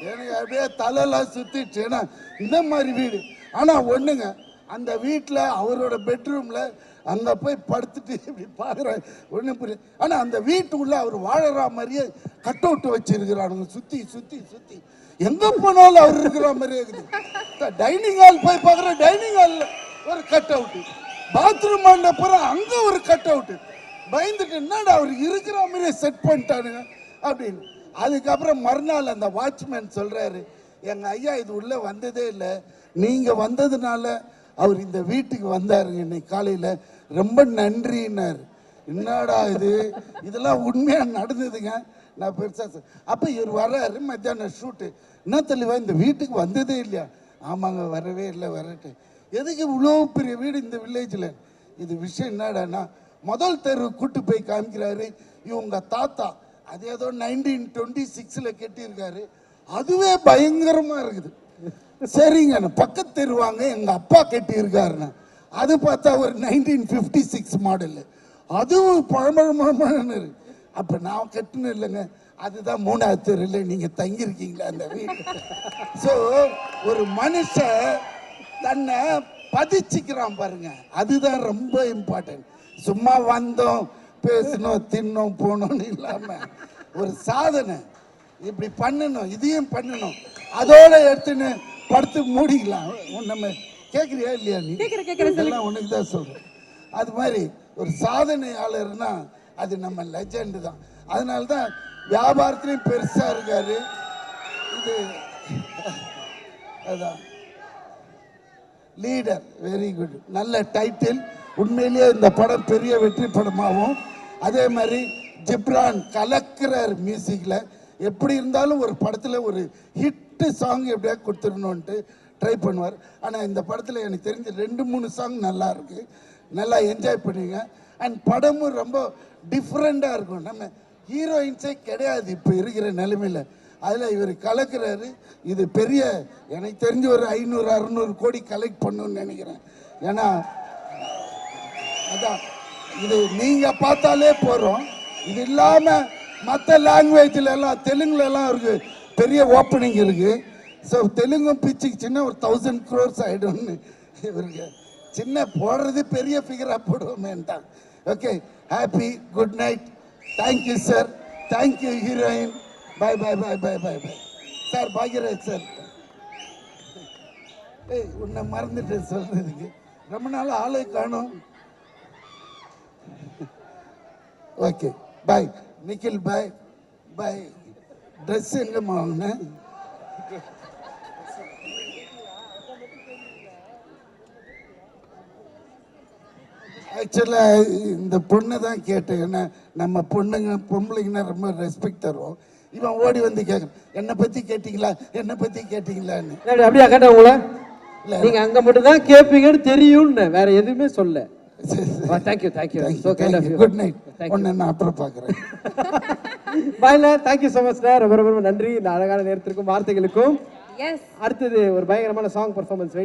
எனக்கு அப்படியே தலையெல்லாம் சுத்திடுச்சு. ஏன்னா இந்த மாதிரி வீடு. ஆனால் ஒண்ணுங்க, அந்த வீட்டில் அவரோட பெட்ரூம்ல அங்கே போய் படுத்துட்டு இப்படி பார்க்குறேன், ஒன்றும் புரியல. ஆனால் அந்த வீட்டுக்குள்ள அவர் வாழற மாதிரியே கட் அவுட் வச்சிருக்கிறானுங்க, சுற்றி சுற்றி சுற்றி. எங்கே போனாலும் அவர் இருக்கிற மாதிரியே இருக்குது. டைனிங் ஹால் போய் பார்க்குறேன், டைனிங் ஹாலில் ஒரு கட் அவுட்டு, பாத்ரூம் ஆண்ட போகிற அங்கே ஒரு கட் அவுட்டு. பயந்துட்டு என்னடா அவர் இருக்கிற மாதிரியே செட் பண்ணிட்டானுங்க அப்படின்னு. அதுக்கப்புறம் மறுநாள் அந்த வாட்ச்மேன் சொல்கிறாரு, எங்கள் ஐயா இது உள்ளே வந்ததே இல்லை, நீங்கள் வந்ததுனால அவர் இந்த வீட்டுக்கு வந்தாருங்க இன்னைக்கு காலையில், ரொம்ப நன்றின்னாரு. என்னடா இது, இதெல்லாம் உண்மையாக நடந்ததுங்க. நான் பெருசாக அப்போ இவர் வர்றாரு, மத்தியானம் ஷூட்டு. என்ன தெளிவா இந்த வீட்டுக்கு வந்ததே இல்லையா? ஆமாங்க, வரவே இல்லை, வரட்டு. எதுக்கு இவ்வளோ பெரிய வீடு இந்த வில்லேஜில்? இது விஷயம் என்னடான்னா, முதல் தெரு கூட்டு போய் காமிக்கிறாரு. இவங்க தாத்தா அது ஏதோ 1926 கட்டியிருக்காரு, அதுவே பயங்கரமாக இருக்குது. சரிங்க, பக்கத்து தெருவாங்க எங்க அப்பா கட்டியிருக்காருன்னு, அது பார்த்தா ஒரு 1956 மாடல், அதுவும் பழமழமழன்னு. அப்ப நான் கட்டணும் இல்லைங்க, அதுதான் 3வது தெருல நீங்க தங்கியிருக்கீங்களா அந்த வீடு. ஸோ ஒரு மனுஷன் தன்னை பதிச்சுக்கிறான் பாருங்க, அதுதான் ரொம்ப இம்பார்ட்டன்ட். சும்மா வந்தோம் பேசணும் தின்னோம் போனோம்னு இல்லாம ஒரு சாதனை இப்படி பண்ணணும், இதையும் பண்ணணும், அதோட எடுத்துன்னு படுத்து மூடிக்கலாம். நம்ம கேட்குறியா இல்லையா? நீ இதெல்லாம் உனக்கு தான் சொல்றேன். அது மாதிரி ஒரு சாதனையாளர்னா அது நம்ம லெஜண்ட் தான். அதனால தான் வியாபாரத்திலையும் பெருசா இருக்காரு. இது அதான் லீடர், வெரி குட், நல்ல டைட்டில். உண்மையிலேயே இந்த படம் பெரிய வெற்றி படமாகும். அதே மாதிரி ஜிப்ரான் கலக்கிறார் மியூசிக்கில். எப்படி இருந்தாலும் ஒரு படத்தில் ஒரு ஹிட்டு சாங் எப்படியா கொடுத்துடணுன்ட்டு ட்ரை பண்ணுவார். ஆனால் இந்த படத்தில் எனக்கு தெரிஞ்ச 2-3 சாங் நல்லா இருக்கு, நல்லா என்ஜாய் பண்ணுவீங்க. அண்ட் படமும் ரொம்ப டிஃப்ரெண்ட்டாக இருக்கும். நம்ம ஹீரோயின்ஸே கிடையாது இப்போ இருக்கிற நிலைமையில், அதில் இவர் கலக்கிறாரு. இது பெரிய, எனக்கு தெரிஞ்ச ஒரு 500-600 கோடி கலெக்ட் பண்ணணும்னு நினைக்கிறேன். ஏன்னா அதான் இது நீங்கள் பார்த்தாலே போகிறோம். இது இல்லாமல் மற்ற லாங்குவேஜில் எல்லாம், தெலுங்குல எல்லாம் இருக்கு பெரிய ஓப்பனிங் இருக்கு. ஸோ தெலுங்கும் பிச்சுக்குச்சுன்னா ஒரு 1000 crores ஆகிடும்னு இவருக்கு சின்ன போடுறது பெரிய ஃபிகராக போடுவோமேன்ட்டான். Okay, happy good night, thank you sir, thank you heroine, bye bye bye bye bye bye sir. Bhagyaraj sir, ஏய் உன்னை மறந்துட்டு சொல்றதுக்கு ரொம்ப நாள் ஆளை காணும். Okay bye Nikhil, bye bye. Dress எங்கம்மா வாங்கினேன்? ஆக்சுவலாக இந்த பொண்ணை தான் கேட்டேன். ஏன்னா நம்ம பொம்பளைங்கன்னா ரொம்ப ரெஸ்பெக்ட் தருவோம். இவன் ஓடி வந்து கேட்குறேன், என்னை பற்றி கேட்டிங்களா, என்னை பற்றி கேட்டிங்களான்னு. அப்படியா கேட்டேன் உங்களை? இல்லை, நீங்கள் அங்கே மட்டும் தான் கேட்பீங்கன்னு தெரியும்னு, வேற எதுவுமே சொல்ல. Thank you thank you, good night. ஒன்று நான் அப்புறம் பார்க்குறேன். பாய்ல, தேங்க்யூ ஸோ மச் சார், ரொம்ப ரொம்ப நன்றி இந்த அழகான நேரத்திற்கும் வார்த்தைகளுக்கும். அடுத்தது ஒரு பயங்கரமான சாங் பர்ஃபார்மன்ஸ் வெயிட்.